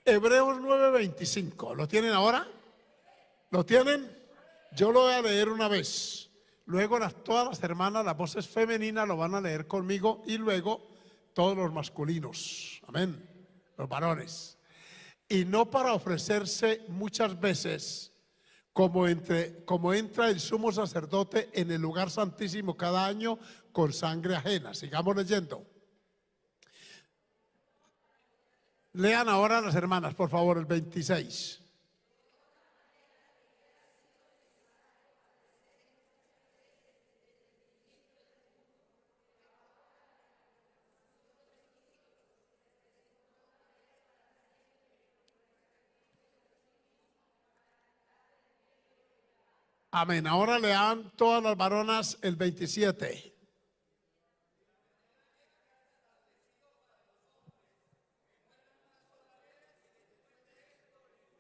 Hebreos 9:25. ¿Lo tienen ahora? ¿Lo tienen? Yo lo voy a leer una vez. Luego todas las hermanas, las voces femeninas lo van a leer conmigo y luego todos los masculinos. Amén. Los varones. Y no para ofrecerse muchas veces como entra el sumo sacerdote en el lugar santísimo cada año con sangre ajena. Sigamos leyendo. Lean ahora las hermanas, por favor, el 26. Amén. Ahora lean todas las varonas el 27.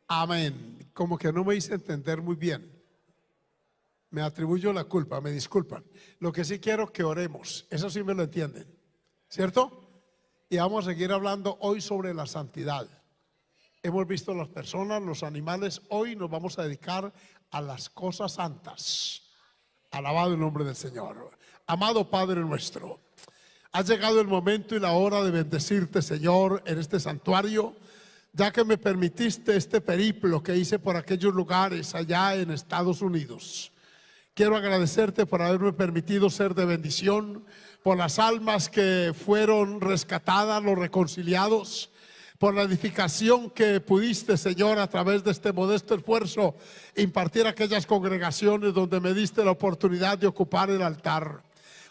Amén. Como que no me hice entender muy bien. Me atribuyo la culpa, me disculpan. Lo que sí quiero que oremos. Eso sí me lo entienden, ¿cierto? Y vamos a seguir hablando hoy sobre la santidad. Hemos visto las personas, los animales. Hoy nos vamos a dedicar a las cosas santas. Alabado el nombre del Señor. Amado Padre nuestro, ha llegado el momento y la hora de bendecirte, Señor, en este santuario, ya que me permitiste este periplo que hice por aquellos lugares allá en Estados Unidos. Quiero agradecerte por haberme permitido ser de bendición, por las almas que fueron rescatadas, los reconciliados, por la edificación que pudiste, Señor, a través de este modesto esfuerzo, impartir a aquellas congregaciones donde me diste la oportunidad de ocupar el altar.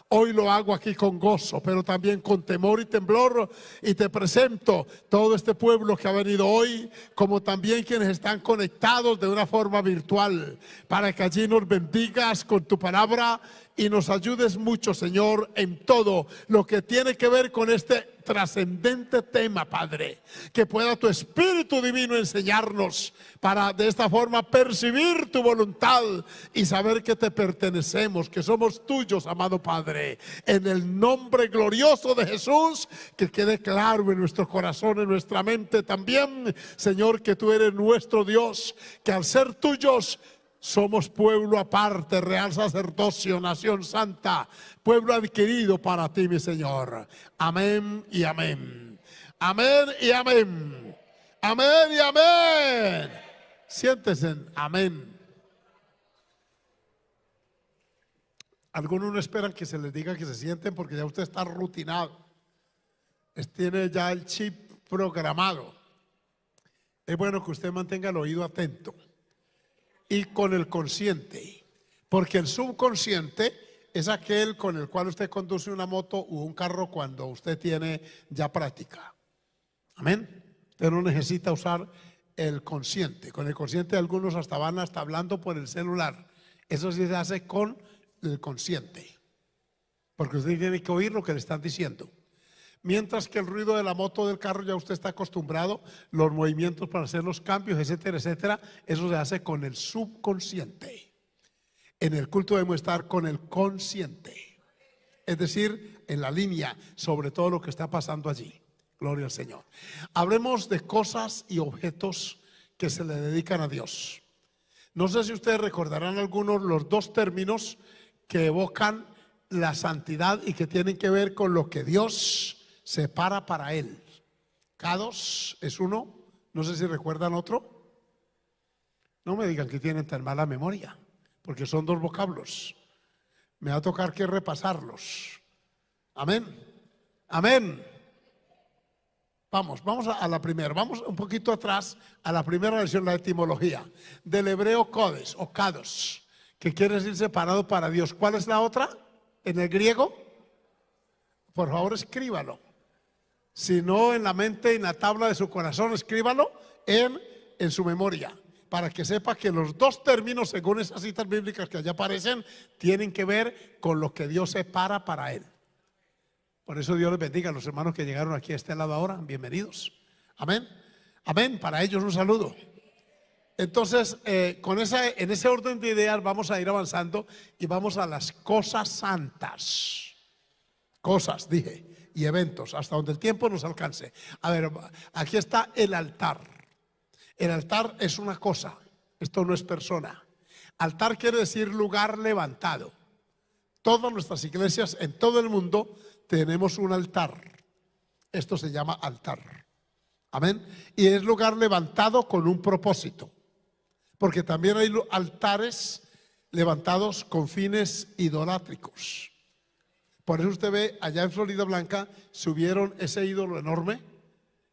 Hoy lo hago aquí con gozo, pero también con temor y temblor, y te presento todo este pueblo que ha venido hoy, como también quienes están conectados de una forma virtual, para que allí nos bendigas con tu palabra y nos ayudes mucho, Señor, en todo lo que tiene que ver con este trascendente tema, Padre. Que pueda tu Espíritu Divino enseñarnos para de esta forma percibir tu voluntad y saber que te pertenecemos, que somos tuyos, amado Padre. En el nombre glorioso de Jesús, que quede claro en nuestro corazón, en nuestra mente también, Señor, que tú eres nuestro Dios, que al ser tuyos somos pueblo aparte, real sacerdocio, nación santa, pueblo adquirido para ti, mi Señor. Amén y amén. Amén y amén. Amén y amén. Siéntense. Amén. Algunos no esperan que se les diga que se sienten porque ya usted está rutinado. Tiene ya el chip programado. Es bueno que usted mantenga el oído atento y con el consciente, porque el subconsciente es aquel con el cual usted conduce una moto u un carro cuando usted tiene ya práctica. Amén. Usted no necesita usar el consciente. Con el consciente algunos hasta van hablando por el celular. Eso sí se hace con el consciente, porque usted tiene que oír lo que le están diciendo. Mientras que el ruido de la moto, del carro, ya usted está acostumbrado, los movimientos para hacer los cambios, etcétera, etcétera, eso se hace con el subconsciente. En el culto debemos estar con el consciente, es decir, en la línea sobre todo lo que está pasando allí. Gloria al Señor. Hablemos de cosas y objetos que se le dedican a Dios. No sé si ustedes recordarán algunos los dos términos que evocan la santidad y que tienen que ver con lo que Dios separa para él. Kados es uno. No sé si recuerdan otro. No me digan que tienen tan mala memoria, porque son dos vocablos. Me va a tocar que repasarlos. Amén. Amén. Vamos a la primera. Vamos un poquito atrás a la primera versión, la etimología del hebreo kodes o kados, que quiere decir separado para Dios. ¿Cuál es la otra en el griego? Por favor, escríbalo. Si no en la mente, en la tabla de su corazón, escríbalo en su memoria, para que sepa que los dos términos, según esas citas bíblicas que allá aparecen, tienen que ver con lo que Dios separa para él. Por eso Dios les bendiga a los hermanos que llegaron aquí a este lado ahora. Bienvenidos. Amén. Amén. Para ellos un saludo. Entonces, en ese orden de ideas vamos a ir avanzando y vamos a las cosas santas. Cosas, dije, y eventos, hasta donde el tiempo nos alcance. A ver, aquí está el altar. El altar es una cosa, esto no es persona. Altar quiere decir lugar levantado. Todas nuestras iglesias en todo el mundo tenemos un altar. Esto se llama altar. Amén. Y es lugar levantado con un propósito. Porque también hay altares levantados con fines idolátricos. Por eso usted ve allá en Florida Blanca subieron ese ídolo enorme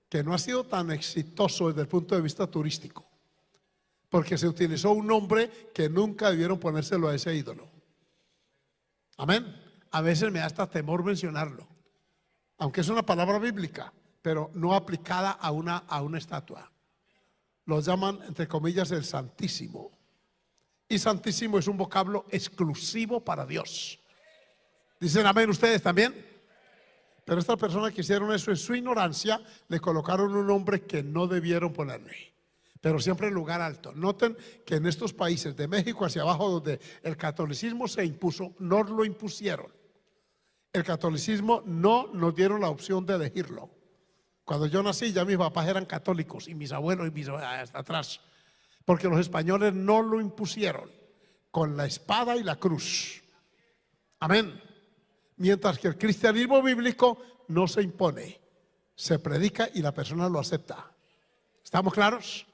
que no ha sido tan exitoso desde el punto de vista turístico. Porque se utilizó un nombre que nunca debieron ponérselo a ese ídolo. Amén. A veces me da hasta temor mencionarlo, aunque es una palabra bíblica, pero no aplicada a una estatua. Lo llaman, entre comillas, el Santísimo. Y Santísimo es un vocablo exclusivo para Dios. ¿Dicen amén ustedes también? Pero estas personas que hicieron eso en su ignorancia le colocaron un nombre que no debieron ponerle. Pero siempre en lugar alto. Noten que en estos países de México hacia abajo, donde el catolicismo se impuso, no lo impusieron. El catolicismo no nos dieron la opción de elegirlo. Cuando yo nací ya mis papás eran católicos y mis abuelos y mis hasta atrás. Porque los españoles no lo impusieron con la espada y la cruz. Amén. Mientras que el cristianismo bíblico no se impone, se predica y la persona lo acepta. ¿Estamos claros?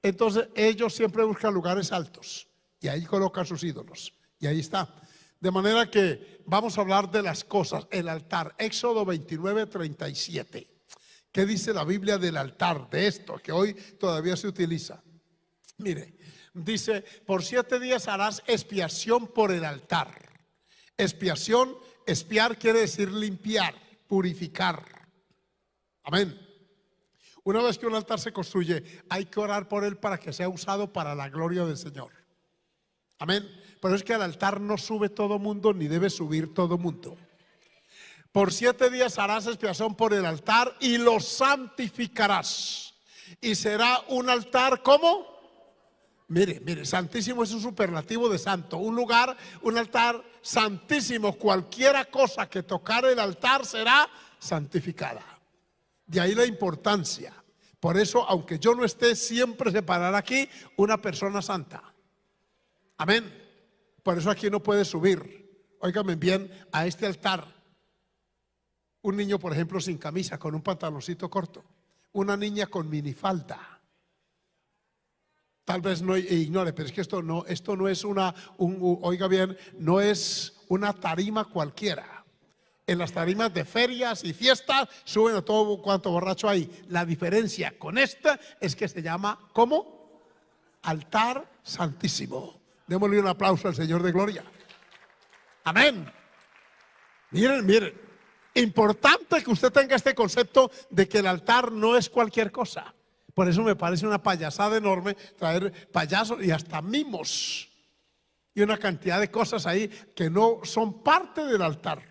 Entonces ellos siempre buscan lugares altos y ahí colocan sus ídolos y ahí está. De manera que vamos a hablar de las cosas. El altar, Éxodo 29:37. ¿Qué dice la Biblia del altar? De esto que hoy todavía se utiliza. Mire, dice, por 7 días harás expiación por el altar. Expiación, expiar quiere decir limpiar, purificar. Amén. Una vez que un altar se construye, hay que orar por él para que sea usado para la gloria del Señor. Amén. Pero es que al altar no sube todo mundo ni debe subir todo mundo. Por 7 días harás expiación por el altar y lo santificarás. Y será un altar, ¿cómo? Mire, santísimo es un superlativo de santo. Un lugar, un altar santísimo. Cualquiera cosa que tocar el altar será santificada. De ahí la importancia. Por eso, aunque yo no esté, siempre se parará aquí una persona santa. Amén. Por eso aquí no puede subir. Óigame bien, a este altar un niño, por ejemplo, sin camisa, con un pantaloncito corto. Una niña con minifalda. Tal vez no ignore, pero es que esto no es oiga bien, no es una tarima cualquiera. En las tarimas de ferias y fiestas suben a todo cuanto borracho hay. La diferencia con esta es que se llama, ¿cómo? Altar santísimo. Démosle un aplauso al Señor de gloria. Amén. Miren, importante que usted tenga este concepto de que el altar no es cualquier cosa. Por eso me parece una payasada enorme traer payasos y hasta mimos y una cantidad de cosas ahí que no son parte del altar.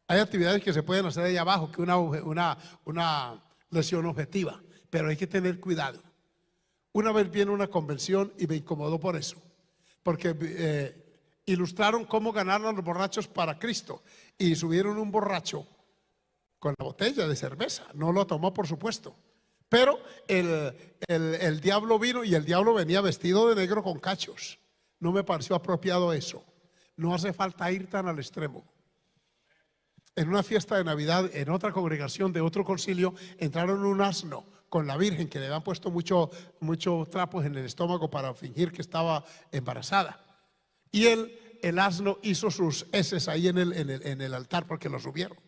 Hay actividades que se pueden hacer ahí abajo, que una lesión objetiva, pero hay que tener cuidado. Una vez viene una convención y me incomodó por eso, porque ilustraron cómo ganar a los borrachos para Cristo y subieron un borracho con la botella de cerveza. No lo tomó, por supuesto, pero el diablo vino y el diablo venía vestido de negro con cachos. No me pareció apropiado eso. No hace falta ir tan al extremo. En una fiesta de Navidad, en otra congregación de otro concilio, entraron un asno con la Virgen, que le habían puesto mucho trapos en el estómago para fingir que estaba embarazada. Y el asno hizo sus heces ahí en el altar porque lo subieron.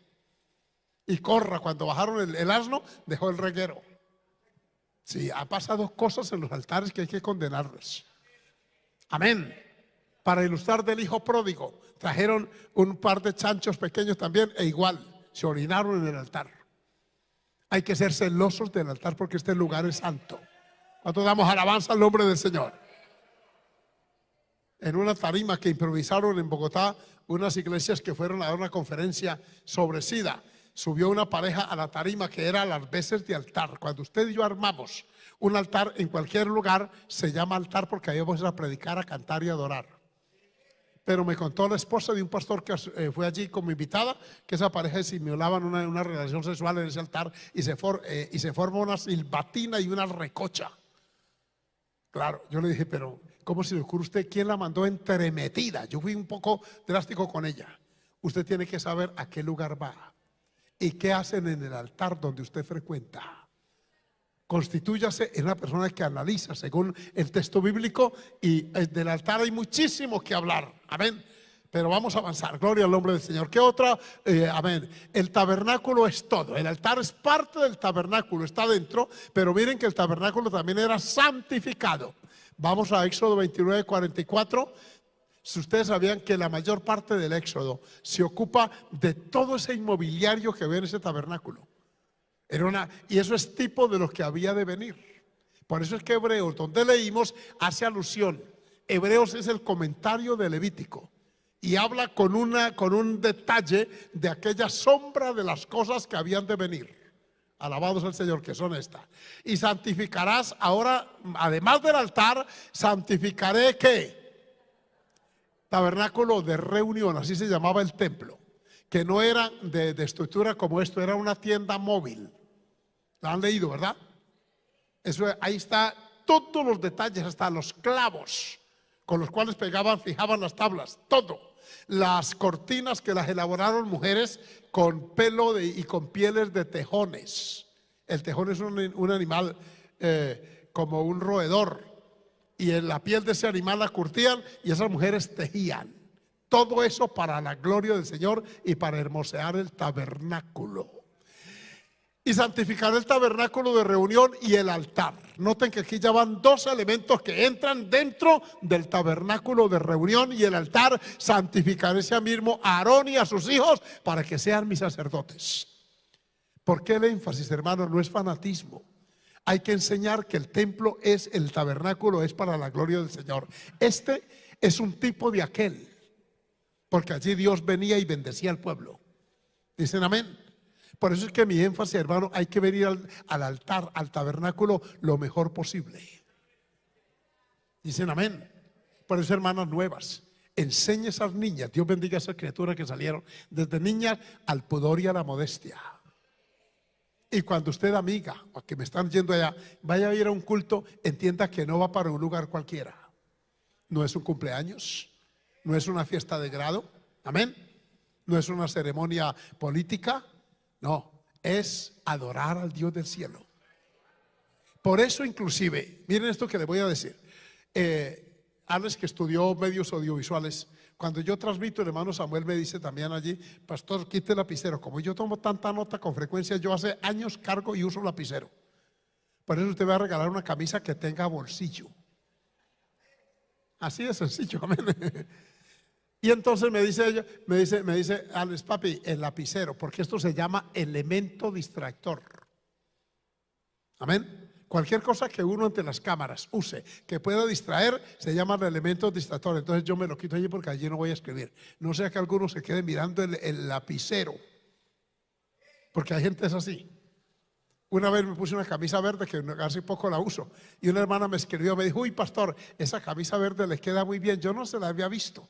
Y cuando bajaron el asno, dejó el reguero. Sí, ha pasado cosas en los altares que hay que condenarlos. Amén. Para ilustrar del hijo pródigo, trajeron un par de chanchos pequeños también e igual, se orinaron en el altar. Hay que ser celosos del altar porque este lugar es santo. ¿Cuánto damos alabanza al nombre del Señor? En una tarima que improvisaron en Bogotá, unas iglesias que fueron a dar una conferencia sobre SIDA, subió una pareja a la tarima que era a las veces de altar. Cuando usted y yo armamos un altar en cualquier lugar, se llama altar porque ahí vamos a predicar, a cantar y a adorar. Pero me contó la esposa de un pastor que fue allí como invitada, que esa pareja simulaban una relación sexual en ese altar y se forma una silbatina y una recocha. Claro, yo le dije, pero ¿cómo se le ocurre a usted? ¿Quién la mandó entremetida? Yo fui un poco drástico con ella. Usted tiene que saber a qué lugar va y qué hacen en el altar donde usted frecuenta. Constitúyase en una persona que analiza según el texto bíblico, y del altar hay muchísimo que hablar, amén. Pero vamos a avanzar, gloria al nombre del Señor. ¿Qué otra? Amén. El tabernáculo es todo, el altar es parte del tabernáculo, está dentro, pero miren que el tabernáculo también era santificado. Vamos a Éxodo 29:44. Si ustedes sabían que la mayor parte del Éxodo se ocupa de todo ese inmobiliario que ve en ese tabernáculo. Y eso es tipo de lo que había de venir. Por eso es que Hebreos, donde leímos, hace alusión. Hebreos es el comentario de Levítico y habla con un detalle de aquella sombra de las cosas que habían de venir. Alabados al Señor, que son estas. Y santificarás ahora, además del altar, santificaré ¿qué? Tabernáculo de reunión, así se llamaba el templo, que no era de estructura como esto, era una tienda móvil. ¿Lo han leído, verdad? Eso, ahí está todos los detalles, hasta los clavos con los cuales fijaban las tablas, todo. Las cortinas que las elaboraron mujeres con pelo y con pieles de tejones. El tejón es un animal como un roedor, y en la piel de ese animal la curtían y esas mujeres tejían. Todo eso para la gloria del Señor y para hermosear el tabernáculo. Y santificar el tabernáculo de reunión y el altar. Noten que aquí ya van dos elementos que entran dentro del tabernáculo de reunión y el altar. Santificar ese mismo a Aarón y a sus hijos para que sean mis sacerdotes. ¿Por qué el énfasis, hermanos? No es fanatismo. Hay que enseñar que el templo el tabernáculo es para la gloria del Señor. Este es un tipo de aquel, porque allí Dios venía y bendecía al pueblo. Dicen amén. Por eso es que mi énfasis, hermano, hay que venir al altar, al tabernáculo, lo mejor posible. Dicen amén. Por eso, hermanas nuevas, enseñe a esas niñas. Dios bendiga a esas criaturas que salieron desde niñas al pudor y a la modestia. Y cuando usted, amiga, o que me están yendo allá, vaya a ir a un culto, entienda que no va para un lugar cualquiera. No es un cumpleaños, no es una fiesta de grado, amén. No es una ceremonia política. No, es adorar al Dios del cielo. Por eso inclusive, miren esto que le voy a decir. Alex, que estudió medios audiovisuales, cuando yo transmito, el hermano Samuel me dice también allí, pastor, quite el lapicero. Como yo tomo tanta nota con frecuencia, yo hace años cargo y uso lapicero. Por eso usted va a regalar una camisa que tenga bolsillo. Así de sencillo, amén. Y entonces me dice ella, me dice, Alex, papi, el lapicero, porque esto se llama elemento distractor. Amén. Cualquier cosa que uno ante las cámaras use que pueda distraer se llama elemento distractor. Entonces yo me lo quito allí porque allí no voy a escribir. No sea que alguno se quede mirando el lapicero, porque hay gente es así. Una vez me puse una camisa verde que hace poco la uso y una hermana me escribió, me dijo, uy pastor, esa camisa verde le queda muy bien. Yo no se la había visto.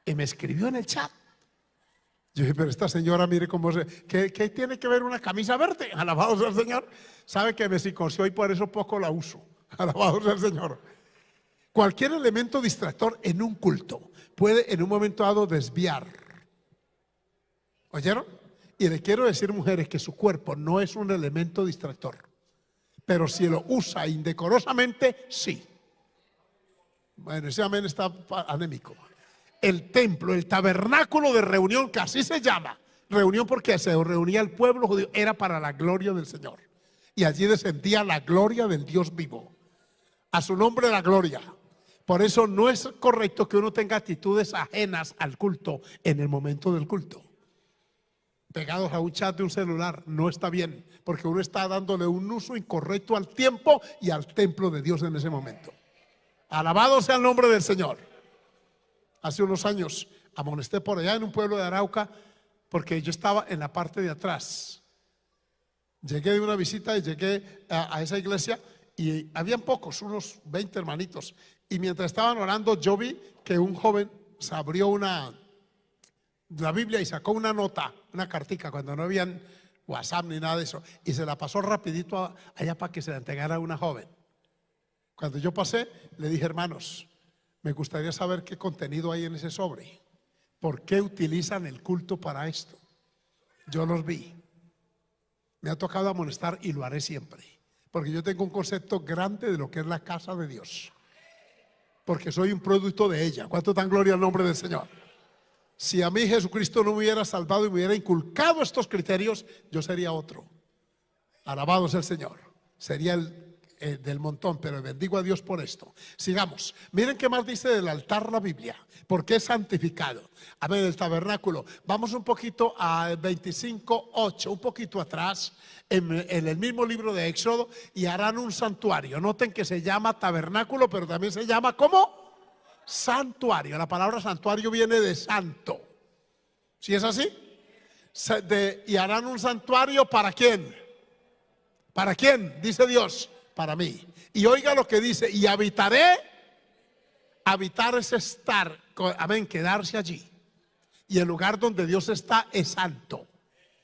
Y me escribió en el chat. Yo dije, pero esta señora, mire cómo ¿qué tiene que ver una camisa verde? Alabado sea el Señor. Sabe que me psicoció y por eso poco la uso. Alabado sea el Señor. Cualquier elemento distractor en un culto puede en un momento dado desviar. ¿Oyeron? Y le quiero decir, mujeres, que su cuerpo no es un elemento distractor, pero si lo usa indecorosamente, sí. Bueno, ese amén está anémico. El templo, el tabernáculo de reunión, que así se llama, reunión porque se reunía el pueblo judío, era para la gloria del Señor. Y allí descendía la gloria del Dios vivo. A su nombre la gloria. Por eso no es correcto que uno tenga actitudes ajenas al culto en el momento del culto. Pegados a un chat de un celular, no está bien, porque uno está dándole un uso incorrecto al tiempo y al templo de Dios en ese momento. Alabado sea el nombre del Señor. Hace unos años amonesté por allá en un pueblo de Arauca porque yo estaba en la parte de atrás. Llegué de una visita y llegué a esa iglesia y habían pocos, unos 20 hermanitos. Y mientras estaban orando yo vi que un joven se abrió la Biblia y sacó una nota, una cartica, cuando no habían WhatsApp ni nada de eso, y se la pasó rapidito allá para que se la entregara a una joven. Cuando yo pasé, le dije: hermanos, me gustaría saber qué contenido hay en ese sobre. ¿Por qué utilizan el culto para esto? Yo los vi. Me ha tocado amonestar y lo haré siempre, porque yo tengo un concepto grande de lo que es la casa de Dios, porque soy un producto de ella. ¿Cuánto dan gloria al nombre del Señor? Si a mí Jesucristo no me hubiera salvado y me hubiera inculcado estos criterios, yo sería otro. Alabado sea el Señor. Sería el del montón, pero bendigo a Dios por esto. Sigamos. Miren qué más dice del altar la Biblia. Porque es santificado. A ver, el tabernáculo. Vamos un poquito al 25:8, un poquito atrás, en el mismo libro de Éxodo, y harán un santuario. Noten que se llama tabernáculo, pero también se llama ¿cómo? Santuario. La palabra santuario viene de santo. ¿Sí es así? Y harán un santuario ¿para quién? ¿Para quién? Dice Dios. Para mí. Y oiga lo que dice: y habitaré. Habitar es estar, amén, quedarse allí. Y el lugar donde Dios está es santo.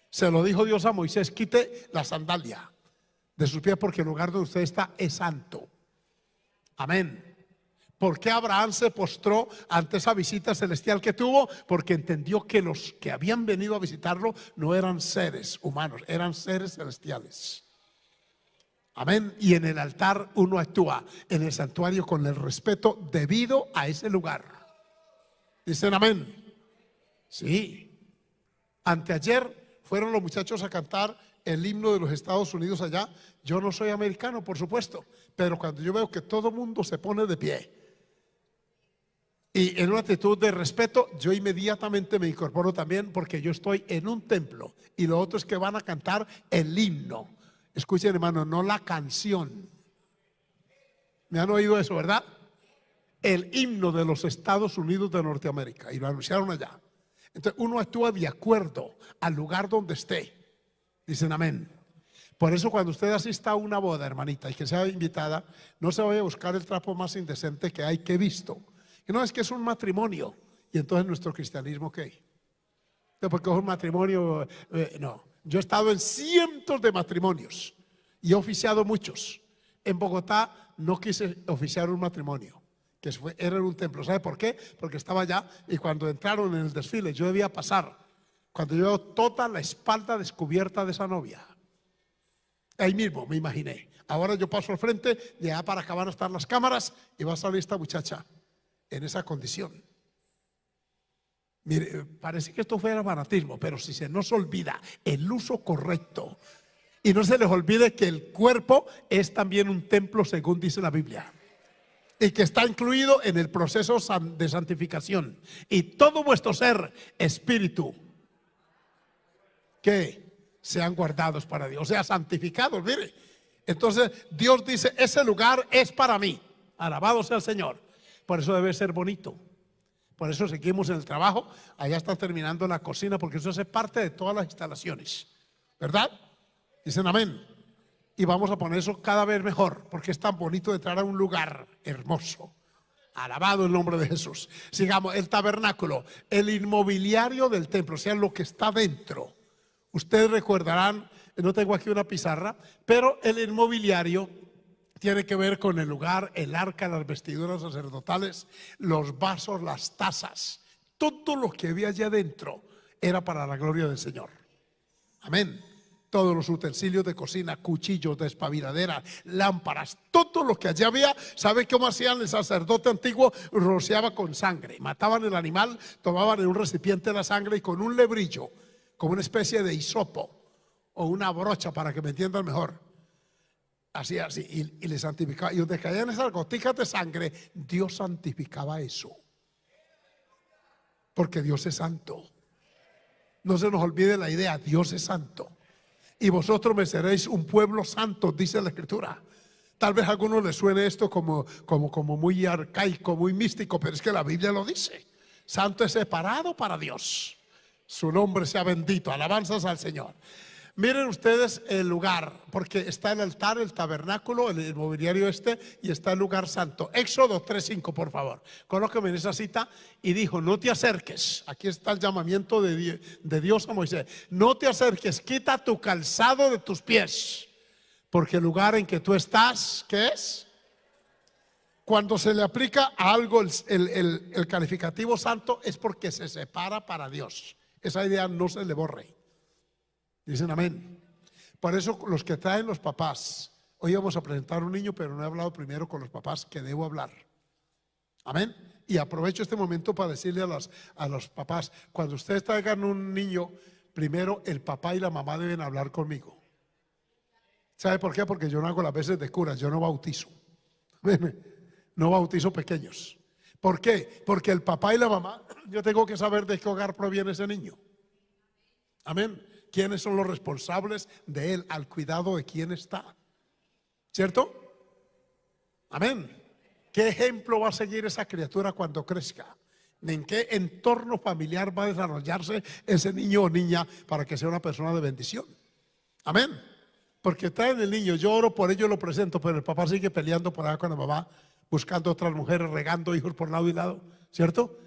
Se lo dijo Dios a Moisés: quite la sandalia de sus pies, porque el lugar donde usted está es santo. Amén. ¿Por qué Abraham se postró ante esa visita celestial que tuvo? Porque entendió que los que habían venido a visitarlo no eran seres humanos, eran seres celestiales. Amén. Y en el altar uno actúa en el santuario con el respeto debido a ese lugar. Dicen amén. Sí. Anteayer fueron los muchachos a cantar el himno de los Estados Unidos allá. Yo no soy americano, por supuesto, pero cuando yo veo que todo mundo se pone de pie y en una actitud de respeto, yo inmediatamente me incorporo también, porque yo estoy en un templo. Y lo otro es que van a cantar el himno. Escuchen, hermano, no la canción. ¿Me han oído eso, verdad? El himno de los Estados Unidos de Norteamérica. Y lo anunciaron allá. Entonces uno actúa de acuerdo al lugar donde esté. Dicen amén. Por eso cuando usted asista a una boda, hermanita, y que sea invitada, no se vaya a buscar el trapo más indecente que hay, que he visto. Y no, es que es un matrimonio. Y entonces nuestro cristianismo, ¿qué? Porque es un matrimonio, no. Yo he estado en cientos de matrimonios y he oficiado muchos. En Bogotá no quise oficiar un matrimonio, que era en un templo. ¿Sabe por qué? Porque estaba allá, y cuando entraron en el desfile yo debía pasar. Cuando yo veo toda la espalda descubierta de esa novia, ahí mismo me imaginé. Ahora yo paso al frente, de allá para acá van a estar las cámaras y va a salir esta muchacha en esa condición. Mire, parece que esto fuera fanatismo, pero si se nos olvida el uso correcto, y no se les olvide que el cuerpo es también un templo, según dice la Biblia, y que está incluido en el proceso de santificación, y todo vuestro ser, espíritu, que sean guardados para Dios, o sea, santificados. Mire, entonces Dios dice: ese lugar es para mí. Alabado sea el Señor. Por eso debe ser bonito. Por eso seguimos en el trabajo. Allá están terminando la cocina, porque eso hace parte de todas las instalaciones, ¿verdad? Dicen amén. Y vamos a poner eso cada vez mejor, porque es tan bonito entrar a un lugar hermoso. Alabado el nombre de Jesús. Sigamos. El tabernáculo, el inmobiliario del templo, o sea, lo que está dentro. Ustedes recordarán, no tengo aquí una pizarra, pero el inmobiliario tiene que ver con el lugar, el arca, las vestiduras sacerdotales, los vasos, las tazas. Todo lo que había allá adentro era para la gloria del Señor. Amén. Todos los utensilios de cocina, cuchillos, despabiladera, lámparas, todo lo que allá había. ¿Sabe cómo hacían? El sacerdote antiguo rociaba con sangre. Mataban el animal, tomaban en un recipiente la sangre y con un lebrillo, como una especie de hisopo o una brocha, para que me entiendan mejor, así, y le santificaba. Y donde caían esas goticas de sangre, Dios santificaba eso. Porque Dios es santo. No se nos olvide la idea: Dios es santo. Y vosotros me seréis un pueblo santo, dice la Escritura. Tal vez a algunos les suene esto como muy arcaico, muy místico, pero es que la Biblia lo dice. Santo es separado para Dios. Su nombre sea bendito. Alabanzas al Señor. Miren ustedes el lugar, porque está el altar, el tabernáculo, el mobiliario y está el lugar santo. Éxodo 3:5, por favor. Colóqueme en esa cita. Y dijo: no te acerques. Aquí está el llamamiento de Dios a Moisés. No te acerques, quita tu calzado de tus pies, porque el lugar en que tú estás, ¿qué es? Cuando se le aplica a algo el calificativo santo, es porque se separa para Dios. Esa idea no se le borre. Dicen amén. Por eso los que traen los papás, hoy vamos a presentar un niño, pero no he hablado primero con los papás que debo hablar. Amén. Y aprovecho este momento para decirle a los papás: cuando ustedes traigan un niño, primero el papá y la mamá deben hablar conmigo. ¿Sabe por qué? Porque yo no hago las veces de cura, yo no bautizo. No bautizo pequeños. ¿Por qué? Porque el papá y la mamá, yo tengo que saber de qué hogar proviene ese niño. Amén. ¿Quiénes son los responsables de él? Al cuidado de quién está. ¿Cierto? Amén. ¿Qué ejemplo va a seguir esa criatura cuando crezca? ¿En qué entorno familiar va a desarrollarse ese niño o niña para que sea una persona de bendición? Amén. Porque traen el niño, yo oro por ello, lo presento, pero el papá sigue peleando por allá con la mamá, buscando otras mujeres, regando hijos por lado y lado. ¿Cierto?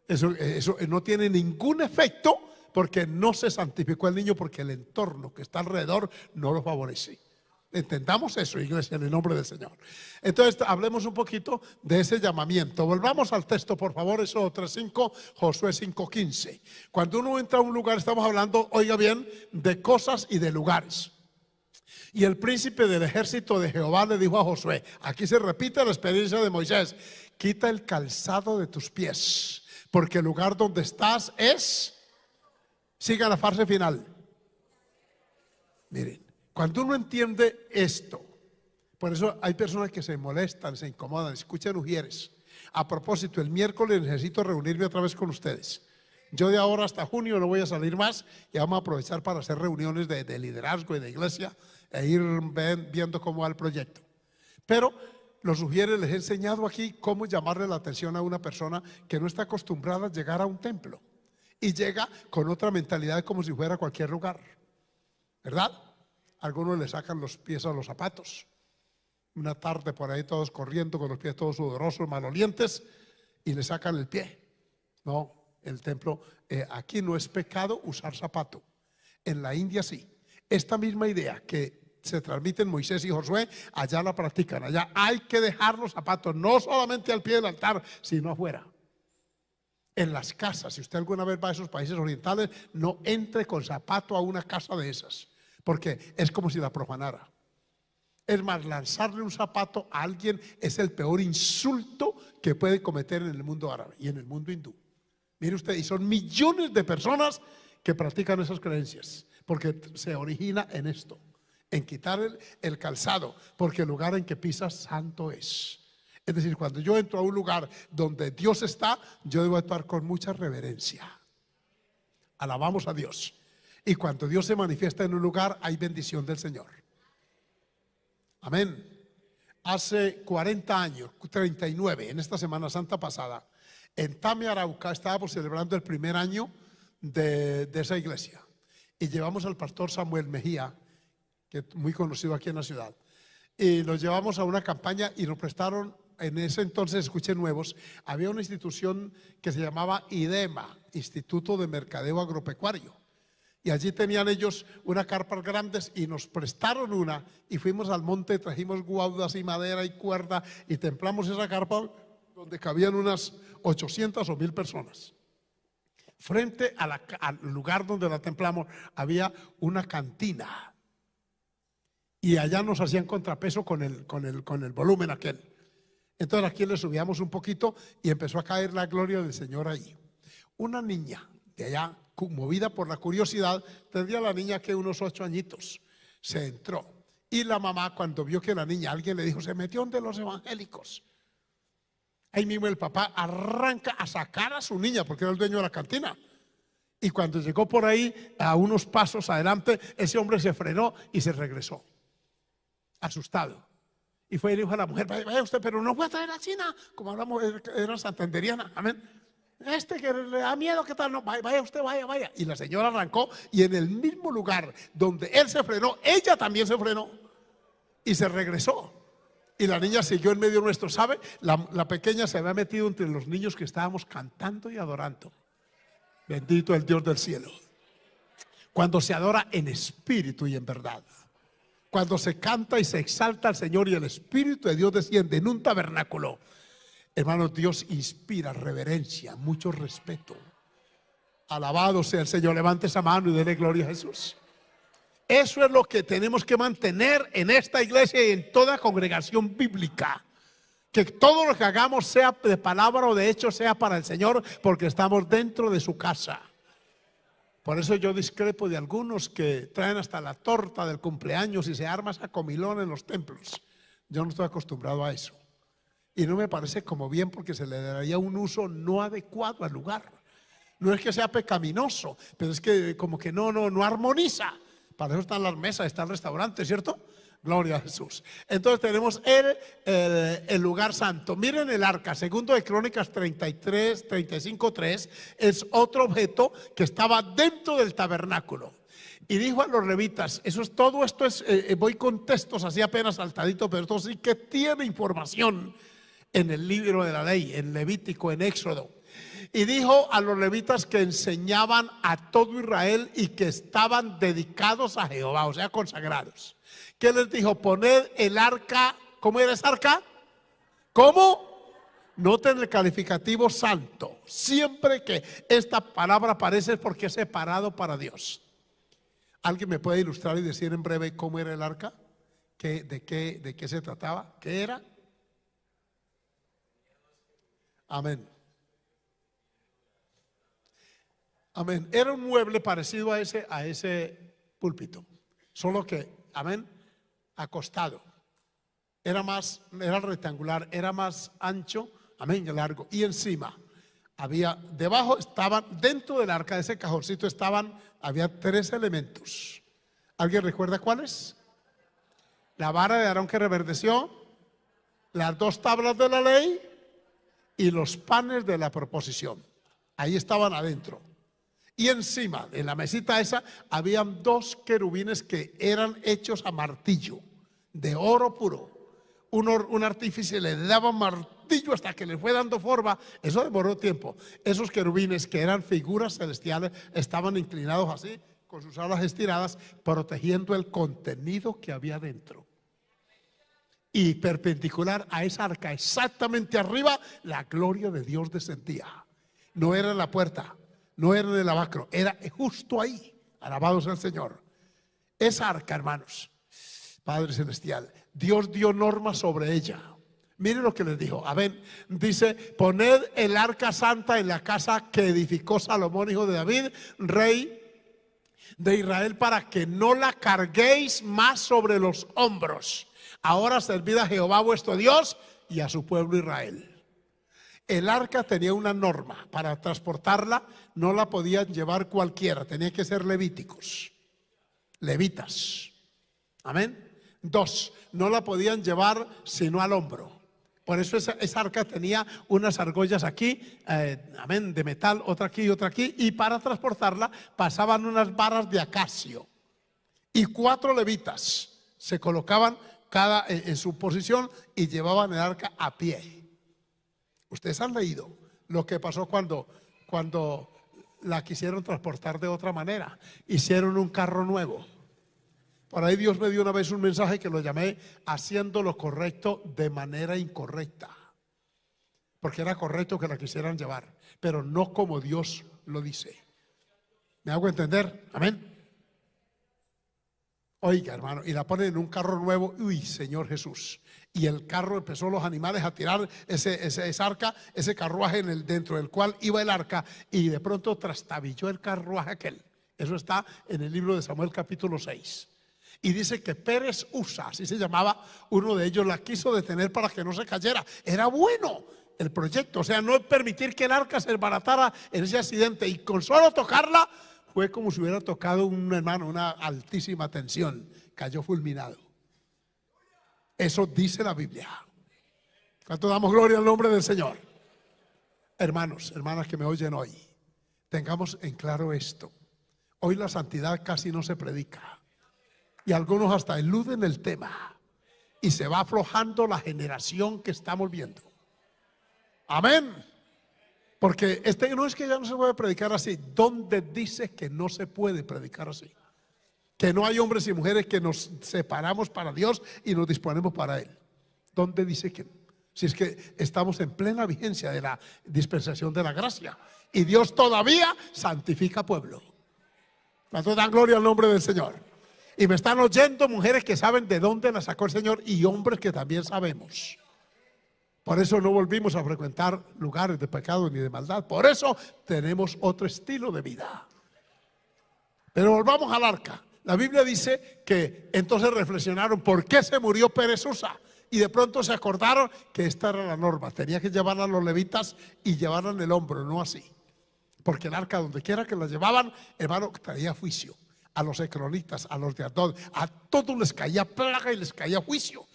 Eso no tiene ningún efecto, porque no se santificó el niño, porque el entorno que está alrededor no lo favorece. Entendamos eso, iglesia, en el nombre del Señor. Entonces hablemos un poquito de ese llamamiento. Volvamos al texto, por favor. Éxodo 3:5, Josué 5:15. Cuando uno entra a un lugar, estamos hablando, oiga bien, de cosas y de lugares. Y el príncipe del ejército de Jehová le dijo a Josué, aquí se repite la experiencia de Moisés: quita el calzado de tus pies, porque el lugar donde estás es... Siga la frase final. Miren, cuando uno entiende esto, por eso hay personas que se molestan, se incomodan, escuchan ujieres. A propósito, el miércoles necesito reunirme otra vez con ustedes. Yo de ahora hasta junio no voy a salir más, y vamos a aprovechar para hacer reuniones de liderazgo y de iglesia e ir viendo cómo va el proyecto. Pero los ujieres les he enseñado aquí cómo llamarle la atención a una persona que no está acostumbrada a llegar a un templo. Y llega con otra mentalidad, como si fuera a cualquier lugar, ¿verdad? Algunos le sacan los pies a los zapatos. Una tarde por ahí todos corriendo con los pies todos sudorosos, malolientes, y le sacan el pie. No, el templo, aquí no es pecado usar zapato. En la India sí. Esta misma idea que se transmite en Moisés y Josué, allá la practican. Allá hay que dejar los zapatos, no solamente al pie del altar, sino afuera. En las casas, si usted alguna vez va a esos países orientales, no entre con zapato a una casa de esas, porque es como si la profanara. Es más, lanzarle un zapato a alguien es el peor insulto que puede cometer en el mundo árabe y en el mundo hindú. Mire usted, y son millones de personas que practican esas creencias, porque se origina en esto, en quitar el calzado, porque el lugar en que pisas santo es. Es decir, cuando yo entro a un lugar donde Dios está, yo debo actuar con mucha reverencia. Alabamos a Dios. Y cuando Dios se manifiesta en un lugar, hay bendición del Señor. Amén. Hace 40 años, 39, en esta Semana Santa pasada, en Tame, Arauca, estábamos celebrando el primer año de esa iglesia. Y llevamos al pastor Samuel Mejía, que es muy conocido aquí en la ciudad. Y los llevamos a una campaña y nos prestaron. En ese entonces, escuchen nuevos, había una institución que se llamaba IDEMA, Instituto de Mercadeo Agropecuario. Y allí tenían ellos unas carpas grandes y nos prestaron una. Y fuimos al monte, trajimos guaudas y madera y cuerda y templamos esa carpa donde cabían unas 800 o 1000 personas. Frente al lugar donde la templamos había una cantina. Y allá nos hacían contrapeso con el volumen aquel. Entonces aquí le subíamos un poquito y empezó a caer la gloria del Señor ahí. Una niña de allá, movida por la curiosidad, tendría la niña que unos 8 añitos, se entró. Y la mamá, cuando vio que la niña, alguien le dijo, se metió donde los evangélicos. Ahí mismo el papá arranca a sacar a su niña, porque era el dueño de la cantina. Y cuando llegó por ahí, a unos pasos adelante, ese hombre se frenó y se regresó, asustado. Y fue y le dijo a la mujer, vaya usted, pero no fue a traer a China, como hablamos, era santanderiana, amén. Este que le da miedo, ¿qué tal? No, vaya usted, vaya. Y la señora arrancó y en el mismo lugar donde él se frenó, ella también se frenó y se regresó. Y la niña siguió en medio nuestro, ¿sabe? La pequeña se había metido entre los niños que estábamos cantando y adorando. Bendito el Dios del cielo. Cuando se adora en espíritu y en verdad. Cuando se canta y se exalta al Señor y el Espíritu de Dios desciende en un tabernáculo. Hermanos, Dios inspira reverencia, mucho respeto. Alabado sea el Señor. Levante esa mano y dele gloria a Jesús. Eso es lo que tenemos que mantener en esta iglesia y en toda congregación bíblica. Que todo lo que hagamos, sea de palabra o de hecho, sea para el Señor, porque estamos dentro de su casa. Por eso yo discrepo de algunos que traen hasta la torta del cumpleaños y se arma esa comilón en los templos. Yo no estoy acostumbrado a eso. Y no me parece como bien, porque se le daría un uso no adecuado al lugar. No es que sea pecaminoso, pero es que como que no armoniza. Para eso están las mesas, está el restaurante, ¿cierto? Gloria a Jesús. Entonces tenemos el lugar santo. Miren el arca, segundo de Crónicas 35:3, es otro objeto que estaba dentro del tabernáculo. Y dijo a los levitas, todo esto es, voy con textos así apenas saltadito, pero esto sí que tiene información en el libro de la ley, en Levítico, en Éxodo. Y dijo a los levitas que enseñaban a todo Israel y que estaban dedicados a Jehová, o sea, consagrados. ¿Qué les dijo? Poned el arca. ¿Cómo era esa arca? ¿Cómo? Noten el calificativo santo. Siempre que esta palabra aparece es porque es separado para Dios. ¿Alguien me puede ilustrar y decir en breve cómo era el arca? ¿De qué se trataba? ¿Qué era? Amén. Amén. Era un mueble parecido a ese púlpito, solo que, amén, acostado. Era rectangular, era más ancho, amén, y largo. Y encima debajo estaban, dentro del arca, de ese cajoncito había 3 elementos. ¿Alguien recuerda cuáles? La vara de Aarón que reverdeció, las 2 tablas de la ley y los panes de la proposición. Ahí estaban adentro. Y encima de la mesita esa habían 2 querubines que eran hechos a martillo, de oro puro. Un artífice le daba martillo hasta que le fue dando forma. Eso demoró tiempo. Esos querubines, que eran figuras celestiales, estaban inclinados así, con sus alas estiradas, protegiendo el contenido que había dentro. Y perpendicular a esa arca, exactamente arriba, la gloria de Dios descendía. No era en la puerta, no era en el lavacro, era justo ahí. Alabado sea el Señor. Esa arca, hermanos, Padre Celestial, Dios dio normas sobre ella. Miren lo que les dijo. Amén. Dice: poned el arca santa en la casa que edificó Salomón, hijo de David, rey de Israel, para que no la carguéis más sobre los hombros. Ahora servid a Jehová vuestro Dios y a su pueblo Israel. El arca tenía una norma. Para transportarla no la podían llevar cualquiera, tenía que ser levíticos, levitas. Amén. 2, no la podían llevar sino al hombro. Por eso esa arca tenía unas argollas aquí, amén, de metal, otra aquí y otra aquí. Y para transportarla pasaban unas varas de acacio. Y 4 levitas se colocaban cada en su posición y llevaban el arca a pie. Ustedes han leído lo que pasó cuando la quisieron transportar de otra manera. Hicieron un carro nuevo. Por ahí Dios me dio una vez un mensaje que lo llamé haciendo lo correcto de manera incorrecta. Porque era correcto que la quisieran llevar, pero no como Dios lo dice. ¿Me hago entender? Amén. Oiga, hermano, y la ponen en un carro nuevo. Uy, Señor Jesús. Y el carro empezó, los animales, a tirar esa arca, ese carruaje dentro del cual iba el arca, y de pronto trastabilló el carruaje aquel. Eso está en el libro de Samuel capítulo 6. Y dice que Pérez Usa, así se llamaba, uno de ellos, la quiso detener para que no se cayera. Era bueno el proyecto, o sea, no permitir que el arca se desbaratara en ese accidente. Y con solo tocarla, fue como si hubiera tocado un hermano, una altísima tensión. Cayó fulminado. Eso dice la Biblia. ¿Cuánto damos gloria al nombre del Señor? Hermanos, hermanas que me oyen hoy, tengamos en claro esto. Hoy la santidad casi no se predica y algunos hasta eluden el tema y se va aflojando la generación que estamos viendo. Amén. Porque no es que ya no se puede predicar así. ¿Dónde dice que no se puede predicar así? Que no hay hombres y mujeres que nos separamos para Dios y nos disponemos para Él. ¿Dónde dice que no? Si es que estamos en plena vigencia de la dispensación de la gracia y Dios todavía santifica pueblo. ¿Cuántos dan gloria al nombre del Señor? Y me están oyendo mujeres que saben de dónde la sacó el Señor y hombres que también sabemos. Por eso no volvimos a frecuentar lugares de pecado ni de maldad. Por eso tenemos otro estilo de vida. Pero volvamos al arca. La Biblia dice que entonces reflexionaron por qué se murió perezosa. Y de pronto se acordaron que esta era la norma. Tenía que llevarla a los levitas y llevarla en el hombro, no así. Porque el arca, donde quiera que la llevaban, hermano, traía juicio. A los ecronitas, a los de Asdod, a todos les caía plaga y les caía juicio.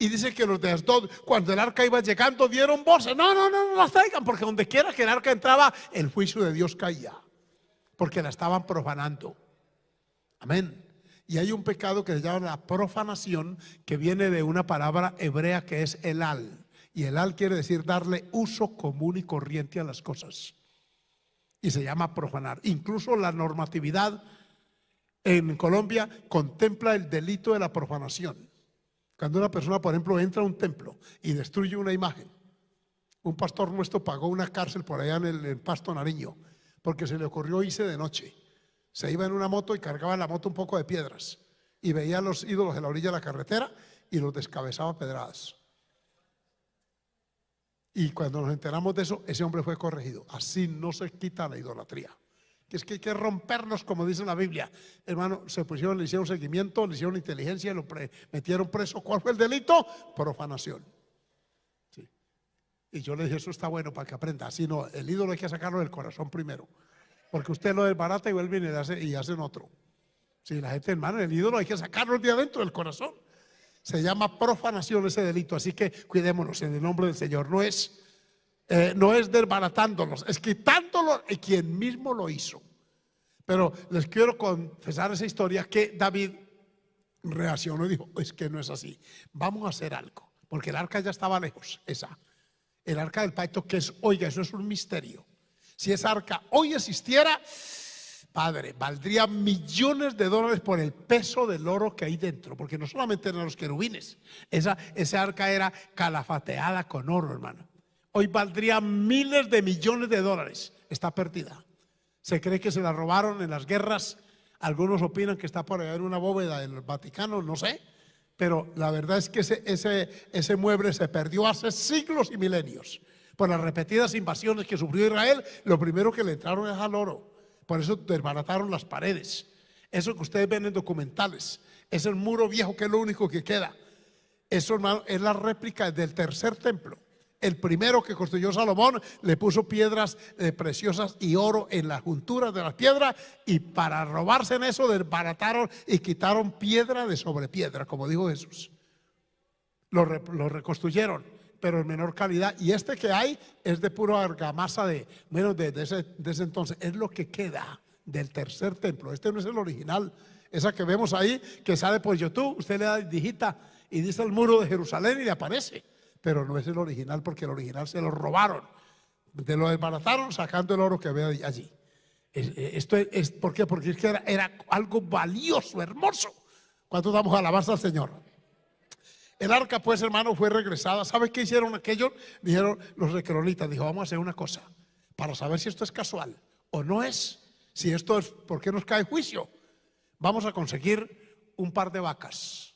Y dice que los de Asdod, cuando el arca iba llegando, dieron voces. No la traigan, porque donde quiera que el arca entraba, el juicio de Dios caía. Porque la estaban profanando. Amén. Y hay un pecado que se llama la profanación, que viene de una palabra hebrea que es elal. Y elal quiere decir darle uso común y corriente a las cosas. Y se llama profanar. Incluso la normatividad en Colombia contempla el delito de la profanación. Cuando una persona, por ejemplo, entra a un templo y destruye una imagen. Un pastor nuestro pagó una cárcel por allá en el Pasto Nariño, porque se le ocurrió irse de noche. Se iba en una moto y cargaba en la moto un poco de piedras y veía a los ídolos en la orilla de la carretera y los descabezaba a pedradas. Y cuando nos enteramos de eso, ese hombre fue corregido. Así no se quita la idolatría. Que es que hay que rompernos, como dice la Biblia. Hermano, le hicieron seguimiento, le hicieron inteligencia, metieron preso. ¿Cuál fue el delito? Profanación. Sí. Y yo le dije, eso está bueno para que aprenda. Así no, el ídolo hay que sacarlo del corazón primero. Porque usted lo desbarata y vuelve y hacen otro. Si la gente, hermano, el ídolo hay que sacarlo de adentro del corazón. Se llama profanación ese delito. Así que cuidémonos en el nombre del Señor. No es desbaratándolos, es quitándolo y quien mismo lo hizo. Pero les quiero confesar esa historia que David reaccionó y dijo, es que no es así. Vamos a hacer algo. Porque el arca ya estaba lejos, el arca del pacto, que es, oiga, eso es un misterio. Si esa arca hoy existiera, Padre, valdría millones de dólares por el peso del oro que hay dentro. Porque no solamente eran los querubines, esa arca era calafateada con oro, hermano. Hoy valdría miles de millones de dólares. Está perdida. Se cree que se la robaron en las guerras. Algunos opinan que está por allá en una bóveda del Vaticano, no sé. Pero la verdad es que ese mueble se perdió hace siglos y milenios. Por las repetidas invasiones que sufrió Israel, lo primero que le entraron es al oro. Por eso desbarataron las paredes. Eso que ustedes ven en documentales, es el muro viejo que es lo único que queda. Eso, hermano, es la réplica del tercer templo. El primero que construyó Salomón le puso piedras preciosas y oro en las junturas de las piedras, y para robarse en eso desbarataron y quitaron piedra de sobre piedra, como dijo Jesús. Lo reconstruyeron, pero en menor calidad. Y este que hay es de pura argamasa de ese entonces. Es lo que queda del tercer templo. Este no es el original. Esa que vemos ahí, que sale por YouTube, usted le da digita y dice el muro de Jerusalén y le aparece. Pero no es el original, porque el original se lo robaron, lo desbarataron sacando el oro que había allí. Esto es ¿por qué? Porque es que era algo valioso, hermoso. ¿Cuánto damos alabanza al Señor? El arca, pues, hermano, fue regresada. ¿Sabes qué hicieron aquellos? Dijeron los recronitas, dijo, vamos a hacer una cosa para saber si esto es casual o no es. Si esto es, ¿por qué nos cae juicio? Vamos a conseguir un par de vacas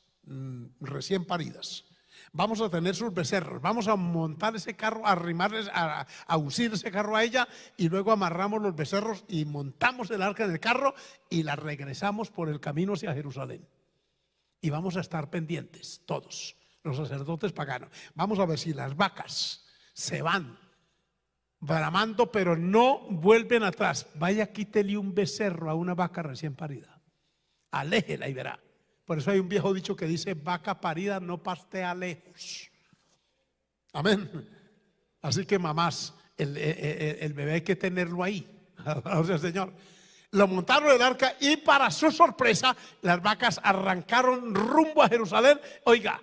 recién paridas. Vamos a tener sus becerros, vamos a montar ese carro, a arrimarles, a uncir ese carro a ella, y luego amarramos los becerros y montamos el arca en el carro y la regresamos por el camino hacia Jerusalén. Y vamos a estar pendientes, todos, los sacerdotes paganos. Vamos a ver si las vacas se van bramando, pero no vuelven atrás. Vaya, quítele un becerro a una vaca recién parida, aléjela y verá. Por eso hay un viejo dicho que dice, vaca parida no pastea lejos. Amén. Así que mamás, el bebé hay que tenerlo ahí. O sea, Señor. Lo montaron en el arca y para su sorpresa las vacas arrancaron rumbo a Jerusalén, oiga,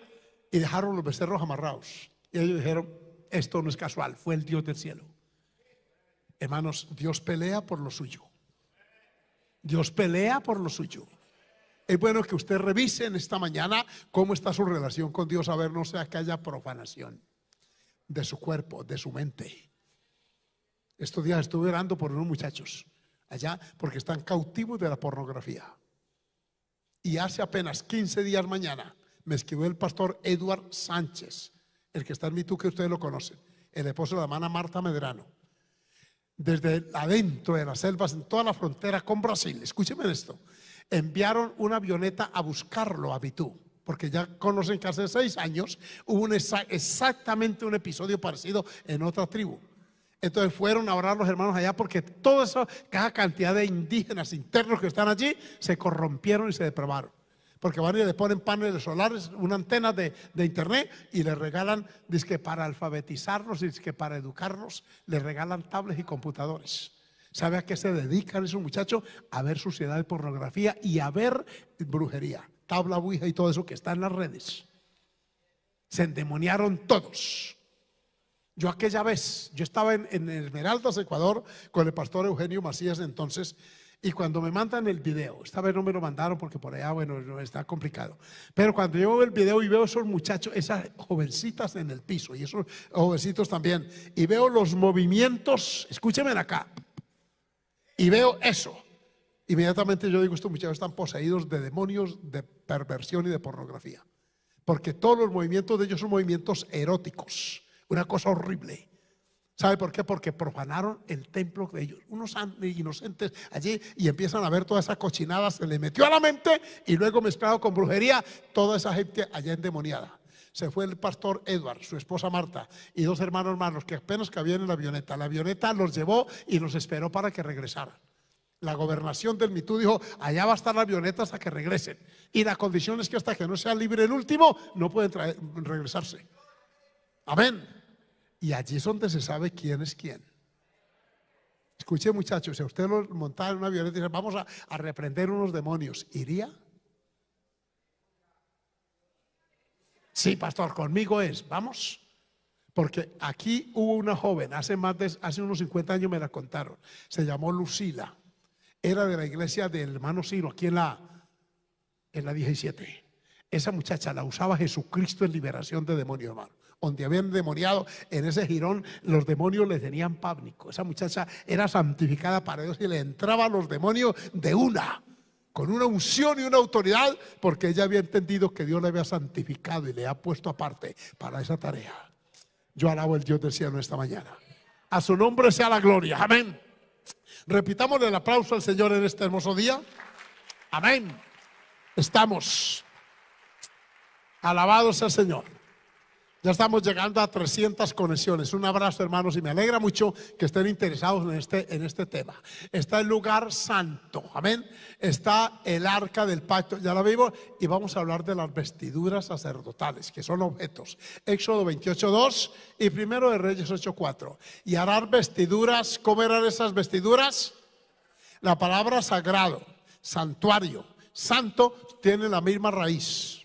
y dejaron los becerros amarrados. Y ellos dijeron, esto no es casual, fue el Dios del cielo. Hermanos, Dios pelea por lo suyo. Dios pelea por lo suyo. Es bueno que usted revise en esta mañana cómo está su relación con Dios, a ver, no sea que haya profanación de su cuerpo, de su mente. Estos días estuve orando por unos muchachos allá porque están cautivos de la pornografía. Y hace apenas 15 días mañana me escribió el pastor Edward Sánchez, el que está en Mitú, que ustedes lo conocen, el esposo de la hermana Marta Medrano. Desde adentro de las selvas, en toda la frontera con Brasil, escúchenme esto, enviaron una avioneta a buscarlo a Mitú, porque ya conocen que hace 6 años hubo exactamente un episodio parecido en otra tribu. Entonces fueron a orar los hermanos allá porque toda esa cada cantidad de indígenas internos que están allí se corrompieron y se depravaron. Porque van y le ponen paneles solares, una antena de internet y les regalan, dizque para alfabetizarlos, dizque para educarlos, les regalan tablets y computadores. ¿Sabe a qué se dedican esos muchachos? A ver suciedad de pornografía y a ver brujería, tabla, ouija y todo eso que está en las redes. Se endemoniaron todos. Yo aquella vez, yo estaba en Esmeraldas, Ecuador, con el pastor Eugenio Macías entonces, y cuando me mandan el video, esta vez no me lo mandaron porque por allá, bueno, está complicado, pero cuando yo veo el video y veo esos muchachos, esas jovencitas en el piso y esos jovencitos también, y veo los movimientos, escúchenme acá, y veo eso, inmediatamente yo digo, estos muchachos están poseídos de demonios de perversión y de pornografía, porque todos los movimientos de ellos son movimientos eróticos. Una cosa horrible. ¿Sabe por qué? Porque profanaron el templo de ellos. Unos inocentes allí y empiezan a ver toda esa cochinada, se le metió a la mente y luego mezclado con brujería, toda esa gente allá endemoniada. Se fue el pastor Edward, su esposa Marta y 2 hermanos que apenas cabían en la avioneta. La avioneta los llevó y los esperó para que regresaran. La gobernación del Mitú dijo, allá va a estar la avioneta hasta que regresen. Y la condición es que hasta que no sea libre el último, no pueden regresarse. Amén. Y allí es donde se sabe quién es quién. Escuche, muchachos, si a usted lo montara en una avioneta y dice, vamos a reprender unos demonios, ¿iría? Sí, pastor, conmigo es, vamos. Porque aquí hubo una joven, hace unos 50 años me la contaron, se llamó Lucila, era de la iglesia del hermano Ciro, aquí en la 17. Esa muchacha la usaba Jesucristo en liberación de demonios, hermano. Donde habían demoniado, en ese jirón, los demonios le tenían pánico. Esa muchacha era santificada para Dios y le entraban los demonios de una, con una unción y una autoridad, porque ella había entendido que Dios le había santificado y le ha puesto aparte para esa tarea. Yo alabo al Dios del cielo esta mañana. A su nombre sea la gloria. Amén. Repitámosle el aplauso al Señor en este hermoso día. Amén. Estamos. Alabado sea el Señor. Ya estamos llegando a 300 conexiones. Un abrazo, hermanos, y me alegra mucho que estén interesados en este tema. Está el lugar santo, amén. Está el arca del pacto, ya la vimos, y vamos a hablar de las vestiduras sacerdotales, que son objetos. Éxodo 28:2 y 1 de Reyes 8:4. Y harán vestiduras. ¿Cómo eran esas vestiduras? La palabra sagrado, santuario, santo, tiene la misma raíz,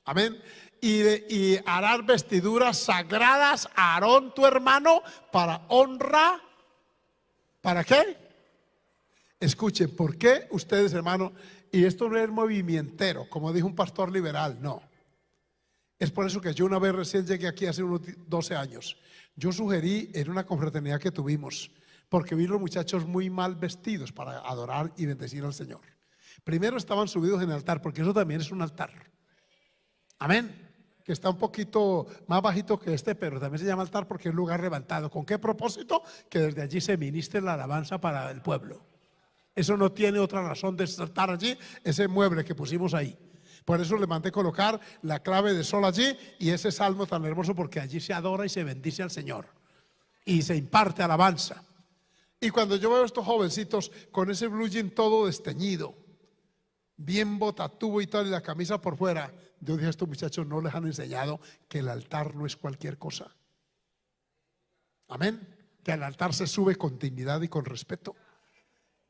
amén. Y harás vestiduras sagradas a Aarón tu hermano para honra. ¿Para qué? Escuchen, ¿por qué ustedes, hermano? Y esto no es movimientero, como dijo un pastor liberal, no. Es por eso que yo una vez recién llegué aquí hace unos 12 años. Yo sugerí en una confraternidad que tuvimos, porque vi los muchachos muy mal vestidos para adorar y bendecir al Señor. Primero estaban subidos en el altar, porque eso también es un altar. Amén. Que está un poquito más bajito que este, pero también se llama altar porque es lugar levantado. ¿Con qué propósito? Que desde allí se ministre la alabanza para el pueblo. Eso no tiene otra razón de estar allí, ese mueble que pusimos ahí. Por eso le mandé colocar la clave de sol allí y ese salmo tan hermoso, porque allí se adora y se bendice al Señor y se imparte alabanza. Y cuando yo veo a estos jovencitos con ese blue jean todo desteñido, bien botatúo y tal, y la camisa por fuera, yo dije, a estos muchachos no les han enseñado que el altar no es cualquier cosa. Amén. que al altar se sube con dignidad y con respeto.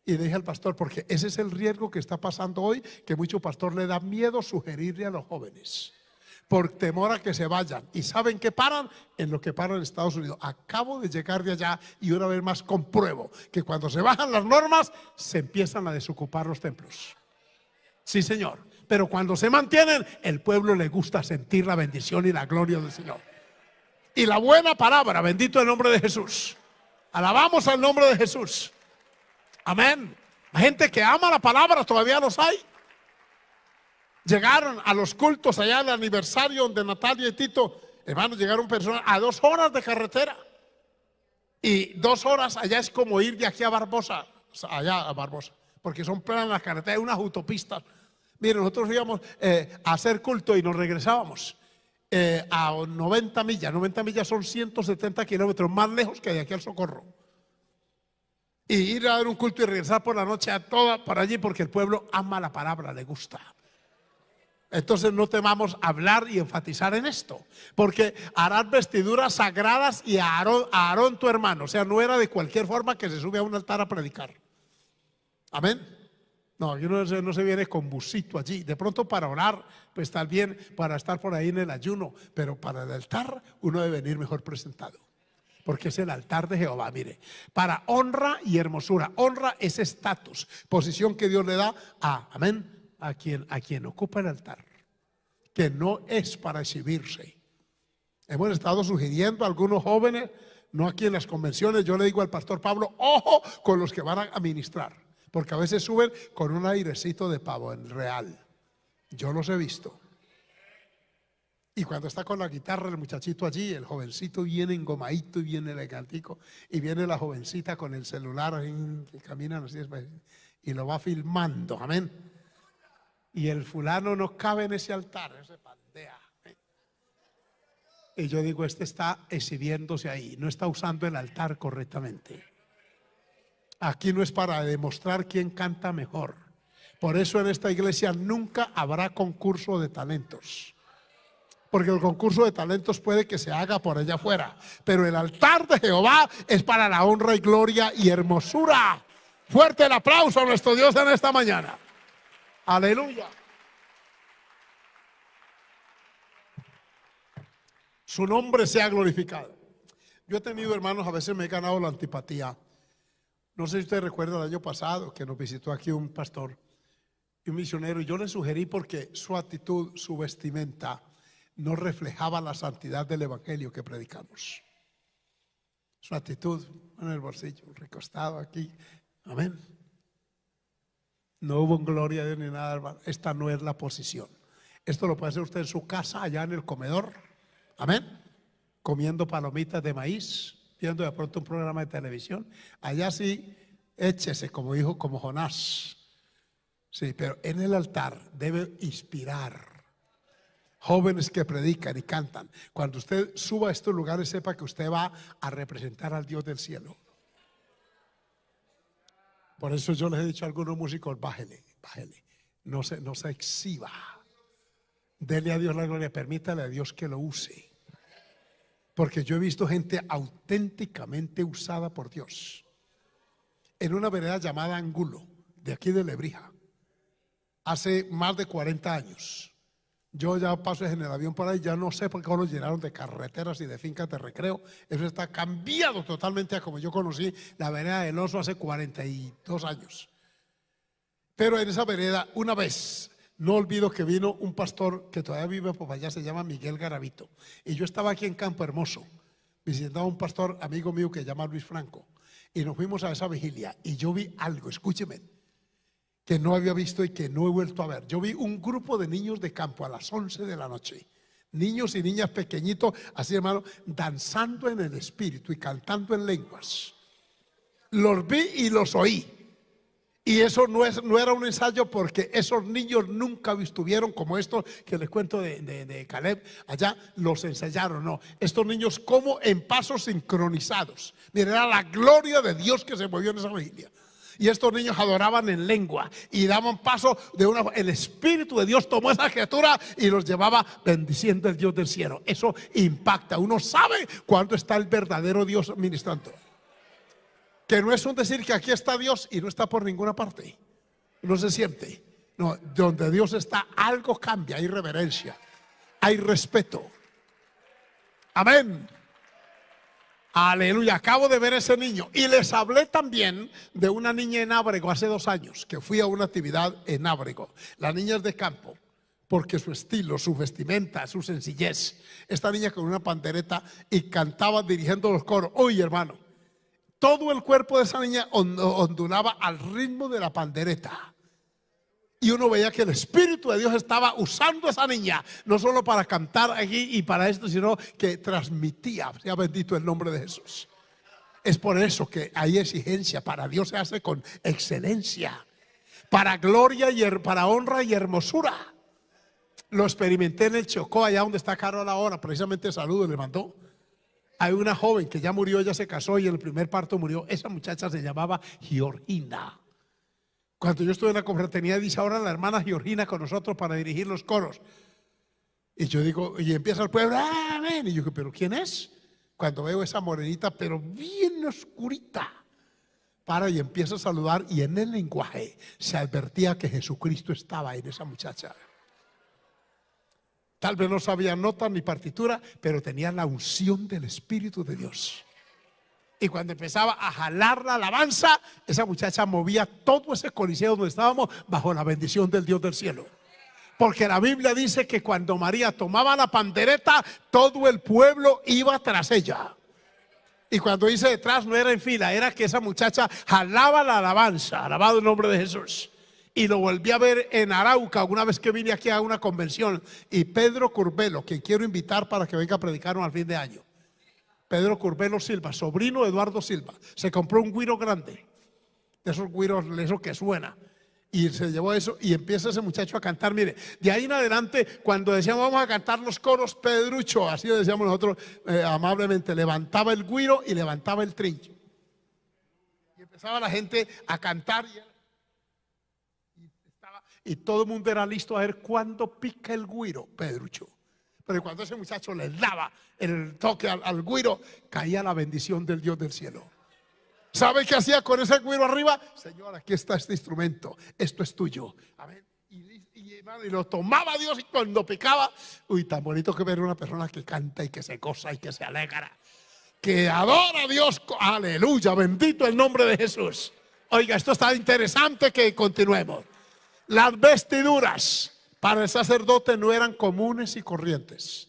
Y le dije al pastor, porque ese es el riesgo que está pasando hoy, que mucho pastor le da miedo sugerirle a los jóvenes, por temor a que se vayan. ¿Y saben qué paran? En lo que paran en Estados Unidos. Acabo de llegar de allá y una vez más compruebo que cuando se bajan las normas, se empiezan a desocupar los templos. Sí, señor. Pero cuando se mantienen, el pueblo le gusta sentir la bendición y la gloria del Señor. Y la buena palabra, bendito el nombre de Jesús. Alabamos al nombre de Jesús. Amén. La gente que ama la palabra todavía los hay. Llegaron a los cultos allá el aniversario donde Natalia y Tito, hermanos, llegaron personas a 2 horas de carretera. Y 2 horas allá es como ir de aquí a Barbosa, allá a Barbosa, porque son planas las carreteras, unas autopistas. Miren, nosotros íbamos a hacer culto y nos regresábamos a 90 millas. 90 millas son 170 kilómetros, más lejos que de aquí al Socorro. Y ir a dar un culto y regresar por la noche a toda por allí, porque el pueblo ama la palabra, le gusta. Entonces no temamos hablar y enfatizar en esto, porque harás vestiduras sagradas y a Aarón tu hermano. O sea, no era de cualquier forma que se sube a un altar a predicar. Amén. No, aquí no se viene con busito allí. De pronto para orar, pues está bien, para estar por ahí en el ayuno, pero para el altar uno debe venir mejor presentado, porque es el altar de Jehová. Mire, para honra y hermosura. Honra es estatus, posición que Dios le da amén, a quien ocupa el altar, que no es para exhibirse. Hemos estado sugiriendo a algunos jóvenes, no aquí en las convenciones. Yo le digo al pastor Pablo, ojo con los que van a ministrar, porque a veces suben con un airecito de pavo en real. Yo los he visto. Y cuando está con la guitarra el muchachito allí, el jovencito viene engomadito y viene elegantico, y viene la jovencita con el celular que caminan así y lo va filmando. Amén. Y el fulano no cabe en ese altar, se pandea. Y yo digo, este está exhibiéndose ahí, no está usando el altar correctamente. Aquí no es para demostrar quién canta mejor. Por eso en esta iglesia nunca habrá concurso de talentos, porque el concurso de talentos puede que se haga por allá afuera, pero el altar de Jehová es para la honra y gloria y hermosura. Fuerte el aplauso a nuestro Dios en esta mañana. Aleluya. Su nombre sea glorificado. Yo he tenido, hermanos, a veces me he ganado la antipatía. No sé si usted recuerda el año pasado que nos visitó aquí un pastor y un misionero, y yo le sugerí, porque su actitud, su vestimenta no reflejaba la santidad del evangelio que predicamos. Su actitud en el bolsillo, recostado aquí. Amén. No hubo gloria a Dios ni nada, hermano. Esta no es la posición. Esto lo puede hacer usted en su casa, allá en el comedor. Amén. Comiendo palomitas de maíz, viendo de pronto un programa de televisión. Allá sí, échese, como dijo, como Jonás. Sí, pero en el altar debe inspirar. Jóvenes que predican y cantan. Cuando usted suba a estos lugares, sepa que usted va a representar al Dios del cielo. Por eso yo les he dicho a algunos músicos, bájele, no se exhiba. Dele a Dios la gloria, permítale a Dios que lo use. Porque yo he visto gente auténticamente usada por Dios. En una vereda llamada Angulo, de aquí de Lebrija, hace más de 40 años. Yo ya paso en el avión por ahí, ya no sé por qué lo llenaron de carreteras y de fincas de recreo. Eso está cambiado totalmente a como yo conocí la vereda del Oso hace 42 años. Pero en esa vereda, una vez, no olvido que vino un pastor que todavía vive por allá, se llama Miguel Garavito. Y yo estaba aquí en Campo Hermoso, visitando a un pastor amigo mío que se llama Luis Franco. Y nos fuimos a esa vigilia y yo vi algo, escúcheme, que no había visto y que no he vuelto a ver. Yo vi un grupo de niños de campo a las 11 de la noche. Niños y niñas pequeñitos, así hermano, danzando en el espíritu y cantando en lenguas. Los vi y los oí. Y eso no era un ensayo, porque esos niños nunca estuvieron como estos que les cuento de Caleb. Allá los ensayaron, no. Estos niños como en pasos sincronizados. Mira, era la gloria de Dios que se movió en esa vigilia. Y estos niños adoraban en lengua y daban paso el Espíritu de Dios tomó esa criatura y los llevaba bendiciendo el Dios del cielo. Eso impacta. Uno sabe cuándo está el verdadero Dios ministrando. Que no es un decir que aquí está Dios y no está por ninguna parte. No se siente. No, donde Dios está, algo cambia, hay reverencia, hay respeto. Amén. Aleluya. Acabo de ver ese niño. Y les hablé también de una niña en Ábrego hace 2 años, que fui a una actividad en Ábrego. La niña es de campo, porque su estilo, su vestimenta, su sencillez. Esta niña con una pandereta y cantaba dirigiendo los coros. Oye, hermano, todo el cuerpo de esa niña ondulaba al ritmo de la pandereta. Y uno veía que el Espíritu de Dios estaba usando a esa niña, no solo para cantar aquí y para esto, sino que transmitía. Sea bendito el nombre de Jesús. Es por eso que hay exigencia. Para Dios se hace con excelencia, para gloria y para honra y hermosura. Lo experimenté en el Chocó, allá donde está Carol ahora. Precisamente saludo le mandó. Hay una joven que ya murió, ya se casó y en el primer parto murió. Esa muchacha se llamaba Georgina. Cuando yo estuve en la confraternidad, dice ahora la hermana Georgina con nosotros para dirigir los coros. Y yo digo, y empieza el pueblo, amén. Y yo digo, ¿pero quién es? Cuando veo esa morenita, pero bien oscurita, para y empieza a saludar. Y en el lenguaje se advertía que Jesucristo estaba en esa muchacha. Tal vez no sabía nota ni partitura, pero tenía la unción del Espíritu de Dios. Y cuando empezaba a jalar la alabanza, esa muchacha movía todo ese coliseo donde estábamos bajo la bendición del Dios del cielo. Porque la Biblia dice que cuando María tomaba la pandereta, todo el pueblo iba tras ella. Y cuando dice detrás, no era en fila, era que esa muchacha jalaba la alabanza. Alabado el nombre de Jesús. Y lo volví a ver en Arauca una vez que vine aquí a una convención. Y Pedro Curbelo, que quiero invitar para que venga a predicar al fin de año. Pedro Curbelo Silva, sobrino de Eduardo Silva, se compró un güiro grande, de esos güiros, eso que suena, y se llevó eso y empieza ese muchacho a cantar. Mire, de ahí en adelante, cuando decíamos vamos a cantar los coros, Pedrucho, así lo decíamos nosotros amablemente, levantaba el güiro y levantaba el trincho. Y empezaba la gente a cantar y todo el mundo era listo a ver cuándo pica el güiro, Pedrucho. Pero cuando ese muchacho le daba el toque al güiro, caía la bendición del Dios del cielo. ¿Sabe qué hacía con ese güiro arriba? Señor, aquí está este instrumento, esto es tuyo. Amén. Y lo tomaba Dios y cuando picaba, uy, tan bonito que ver una persona que canta y que se goza y que se alegra, que adora a Dios. Aleluya, bendito el nombre de Jesús. Oiga, esto está interesante, que continuemos. Las vestiduras para el sacerdote no eran comunes y corrientes,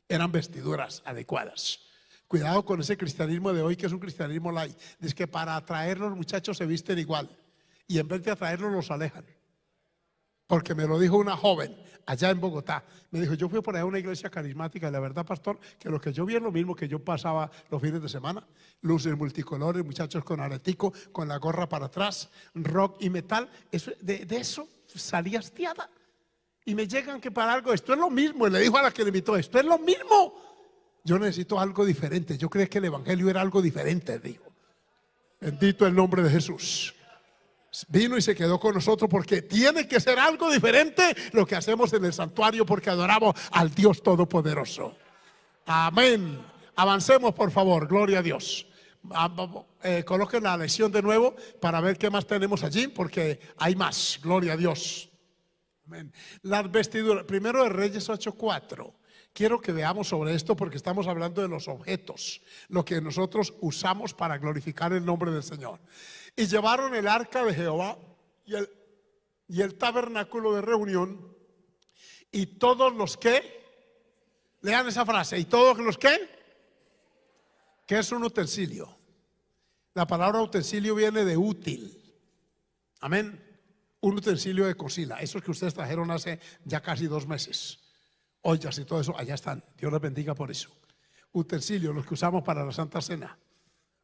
eran vestiduras adecuadas. Cuidado con ese cristianismo de hoy, que es un cristianismo light. Dice que para atraer los muchachos se visten igual y en vez de atraerlos los alejan. Porque me lo dijo una joven allá en Bogotá. Me dijo, yo fui por allá a una iglesia carismática y la verdad, pastor, que lo que yo vi es lo mismo que yo pasaba los fines de semana. Luces multicolores, muchachos con aretico, con la gorra para atrás, rock y metal. De eso salí hastiada. Y me llegan que para algo, esto es lo mismo. Y le dijo a la que le invitó, esto es lo mismo. Yo necesito algo diferente. Yo creí que el evangelio era algo diferente, dijo. Bendito el nombre de Jesús. Vino y se quedó con nosotros porque tiene que ser algo diferente lo que hacemos en el santuario, porque adoramos al Dios Todopoderoso. Amén. Avancemos, por favor. Gloria a Dios. Coloquen la lección de nuevo para ver qué más tenemos allí, porque hay más. Gloria a Dios. Amén. Las vestiduras, primero de Reyes 8:4. Quiero que veamos sobre esto porque estamos hablando de los objetos, lo que nosotros usamos para glorificar el nombre del Señor. Y llevaron el arca de Jehová y el tabernáculo de reunión, y todos los que, lean esa frase, y todos los que es un utensilio. La palabra utensilio viene de útil. Amén. Un utensilio de cocina, esos que ustedes trajeron hace ya casi 2 meses. Ollas y todo eso, allá están. Dios les bendiga por eso. Utensilios, los que usamos para la Santa Cena.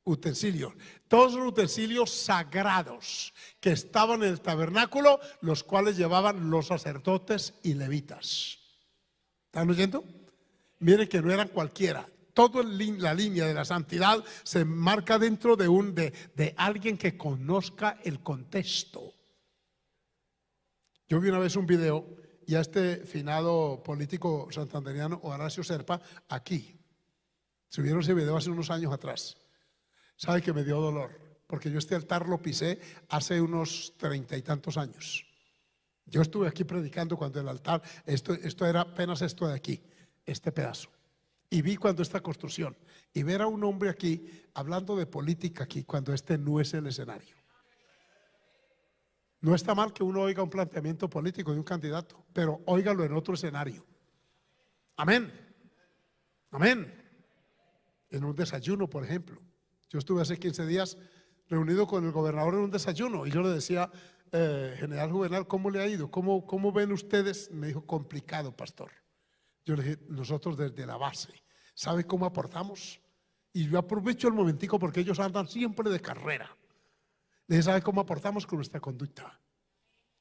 Utensilios, todos los utensilios sagrados que estaban en el tabernáculo, los cuales llevaban los sacerdotes y levitas. ¿Están oyendo? Miren que no eran cualquiera. Toda la línea de la santidad se marca dentro de alguien que conozca el contexto. Yo vi una vez un video y a este finado político santanderiano, Horacio Serpa, aquí. Subieron ese video hace unos años atrás. Sabe que me dio dolor, porque yo este altar lo pisé hace unos 30 y tantos años. Yo estuve aquí predicando cuando el altar, esto era apenas esto de aquí, este pedazo. Y vi cuando esta construcción, y ver a un hombre aquí hablando de política aquí, cuando este no es el escenario. No está mal que uno oiga un planteamiento político de un candidato, pero óigalo en otro escenario. Amén. Amén. En un desayuno, por ejemplo. Yo estuve hace 15 días reunido con el gobernador en un desayuno y yo le decía, General Juvenal, ¿cómo le ha ido? ¿Cómo ven ustedes? Me dijo, complicado, pastor. Yo le dije, nosotros desde la base, ¿sabe cómo aportamos? Y yo aprovecho el momentico porque ellos andan siempre de carrera. Le dije, ¿sabe cómo aportamos? Con nuestra conducta.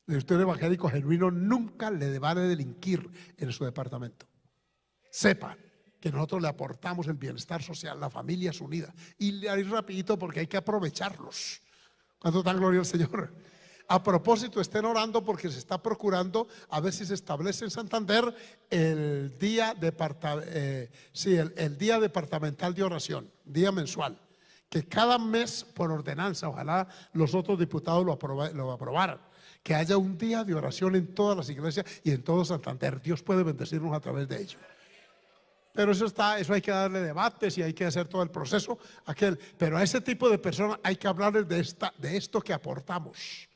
El estudio evangélico genuino nunca le vale delinquir en su departamento. Sepa que nosotros le aportamos el bienestar social, la familia es unida. Y le haré rapidito porque hay que aprovecharlos. ¿Cuánto dan gloria al Señor? A propósito, estén orando porque se está procurando a ver si se establece en Santander el día, el día departamental de oración, día mensual. Que cada mes por ordenanza, ojalá los otros diputados lo aprobaran, que haya un día de oración en todas las iglesias y en todo Santander. Dios puede bendecirnos a través de ello. Pero eso hay que darle debates y hay que hacer todo el proceso pero a ese tipo de personas hay que hablarles de esto que aportamos.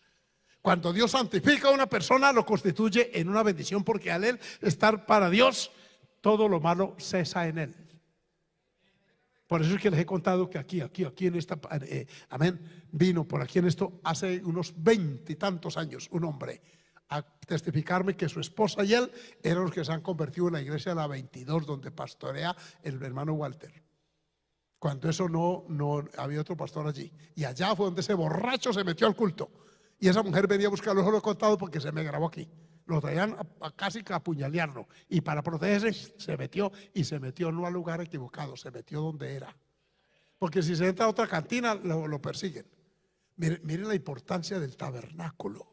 Cuando Dios santifica a una persona, lo constituye en una bendición, porque al él estar para Dios, todo lo malo cesa en él. Por eso es que les he contado que aquí en esta, amén, vino por aquí en esto hace unos 20 y tantos años un hombre a testificarme que su esposa y él eran los que se han convertido en la iglesia de la 22 donde pastorea el hermano Walter. Cuando eso no había otro pastor allí. Y allá fue donde ese borracho se metió al culto. Y esa mujer venía a buscarlo, eso lo he contado porque se me grabó aquí. Lo traían a casi que a apuñalearlo. Y para protegerse se metió no al lugar equivocado, se metió donde era. Porque si se entra a otra cantina, lo persiguen. Miren la importancia del tabernáculo.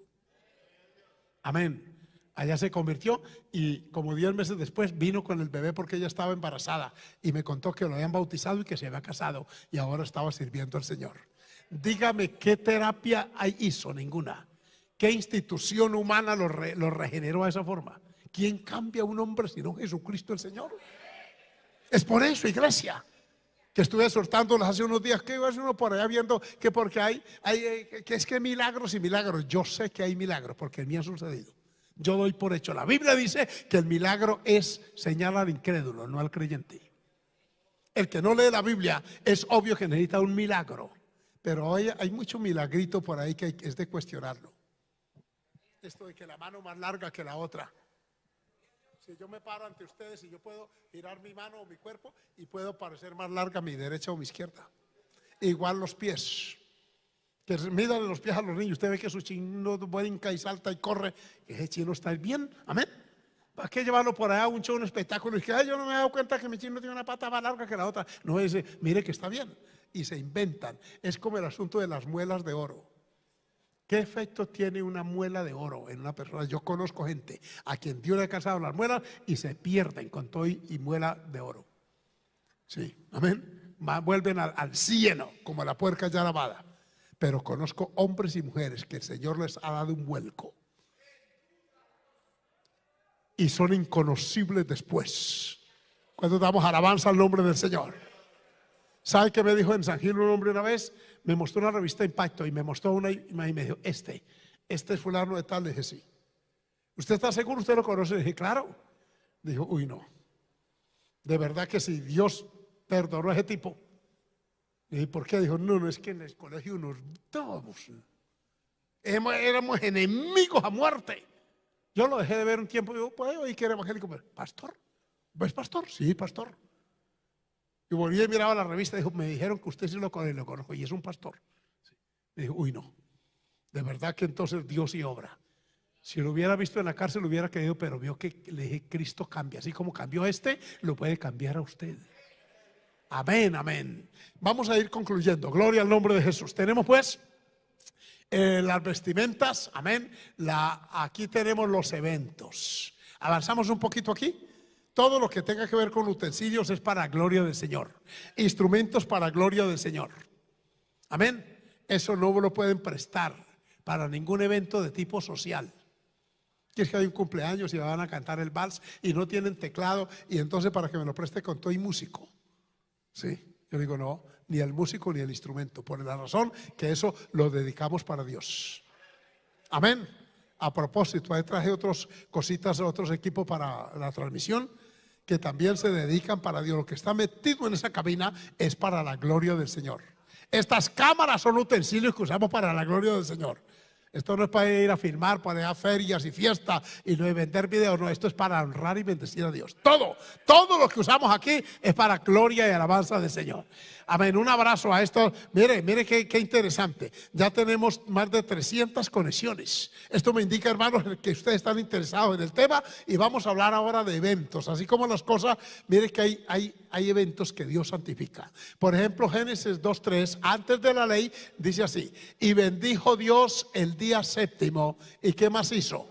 Amén. Allá se convirtió y como 10 meses después vino con el bebé porque ella estaba embarazada y me contó que lo habían bautizado y que se había casado y ahora estaba sirviendo al Señor. Dígame, ¿qué terapia hizo? Ninguna. ¿Qué institución humana lo regeneró de esa forma? ¿Quién cambia a un hombre sino Jesucristo el Señor? Es por eso, iglesia, que estuve exhortándolos hace unos días, que iba a uno por allá viendo que porque que es que milagros y milagros. Yo sé que hay milagros porque el mío ha sucedido. Yo doy por hecho. La Biblia dice que el milagro es señal al incrédulo, no al creyente. El que no lee la Biblia es obvio que necesita un milagro. Pero hoy hay mucho milagrito por ahí que es de cuestionarlo. Esto de que la mano más larga que la otra. Si yo me paro ante ustedes y yo puedo girar mi mano o mi cuerpo y puedo parecer más larga mi derecha o mi izquierda. Igual los pies. Que mídale los pies a los niños. Usted ve que su chino brinca y salta y corre. Ese chino está bien. Amén. ¿Para qué llevarlo por allá a un show, un espectáculo? Y que yo no me he dado cuenta que mi chino tiene una pata más larga que la otra. No, mire que está bien. Y se inventan. Es como el asunto de las muelas de oro. ¿Qué efecto tiene una muela de oro en una persona? Yo conozco gente a quien Dios le ha alcanzado las muelas y se pierden con todo y muela de oro. Sí, amén. Vuelven al cieno como la puerca ya lavada. Pero conozco hombres y mujeres que el Señor les ha dado un vuelco y son inconocibles después. Cuando damos alabanza al nombre del Señor. ¿Sabe qué me dijo en San Gil un hombre una vez? Me mostró una revista Impacto y me mostró una y me dijo, este es fulano de tal. Le dije, sí. ¿Usted está seguro? ¿Usted lo conoce? Le dije, claro. Dijo, uy, no. De verdad que si Dios perdonó a ese tipo. Le dije, ¿por qué? Dijo, no, es que en el colegio todos éramos enemigos a muerte. Yo lo dejé de ver un tiempo y digo, pues oí que era evangélico. ¿Pastor? ¿Ves pastor? Sí, pastor. Y volví y miraba la revista y dijo, me dijeron que usted sí lo conozco y es un pastor. Sí. Me dijo, uy, no. De verdad que entonces Dios sí obra. Si lo hubiera visto en la cárcel, lo hubiera creído, pero vio que le dije, Cristo cambia. Así como cambió lo puede cambiar a usted. Amén, amén. Vamos a ir concluyendo. Gloria al nombre de Jesús. Tenemos pues las vestimentas. Amén. Aquí tenemos los eventos. Avanzamos un poquito aquí. Todo lo que tenga que ver con utensilios es para gloria del Señor. Instrumentos para gloria del Señor. Amén. Eso no lo pueden prestar para ningún evento de tipo social. Que es que hay un cumpleaños y van a cantar el vals y no tienen teclado, y entonces para que me lo preste con todo y músico. Sí, yo digo no, ni el músico ni el instrumento, por la razón que eso lo dedicamos para Dios. Amén. A propósito, ahí traje otras cositas, otros equipos para la transmisión que también se dedican para Dios. Lo que está metido en esa cabina es para la gloria del Señor. Estas cámaras son utensilios que usamos para la gloria del Señor. Esto no es para ir a filmar, para ir a ferias y fiestas y no vender videos, no, esto es para honrar y bendecir a Dios. Todo lo que usamos aquí es para gloria y alabanza del Señor. Amén. Un abrazo a esto. Mire qué interesante. Ya tenemos más de 300 conexiones. Esto me indica, hermanos, que ustedes están interesados en el tema, y vamos a hablar ahora de eventos. Así como las cosas, mire que hay eventos que Dios santifica. Por ejemplo, Génesis 2:3, antes de la ley, dice así: y bendijo Dios el día séptimo. ¿Y qué más hizo?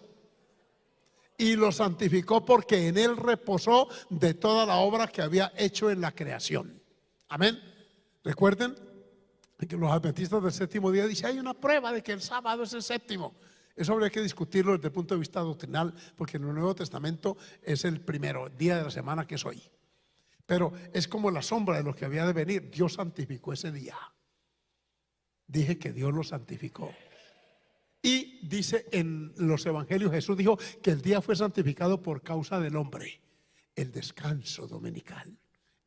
Y lo santificó, porque en él reposó de toda la obra que había hecho en la creación. Amén. Recuerden que los adventistas del séptimo día dicen: hay una prueba de que el sábado es el séptimo. Eso habría que discutirlo desde el punto de vista doctrinal, porque en el Nuevo Testamento es el primero día de la semana, que es hoy. Pero es como la sombra de lo que había de venir. Dios santificó ese día. Dije que Dios lo santificó. Y dice en los evangelios, Jesús dijo que el día fue santificado por causa del hombre. El descanso dominical,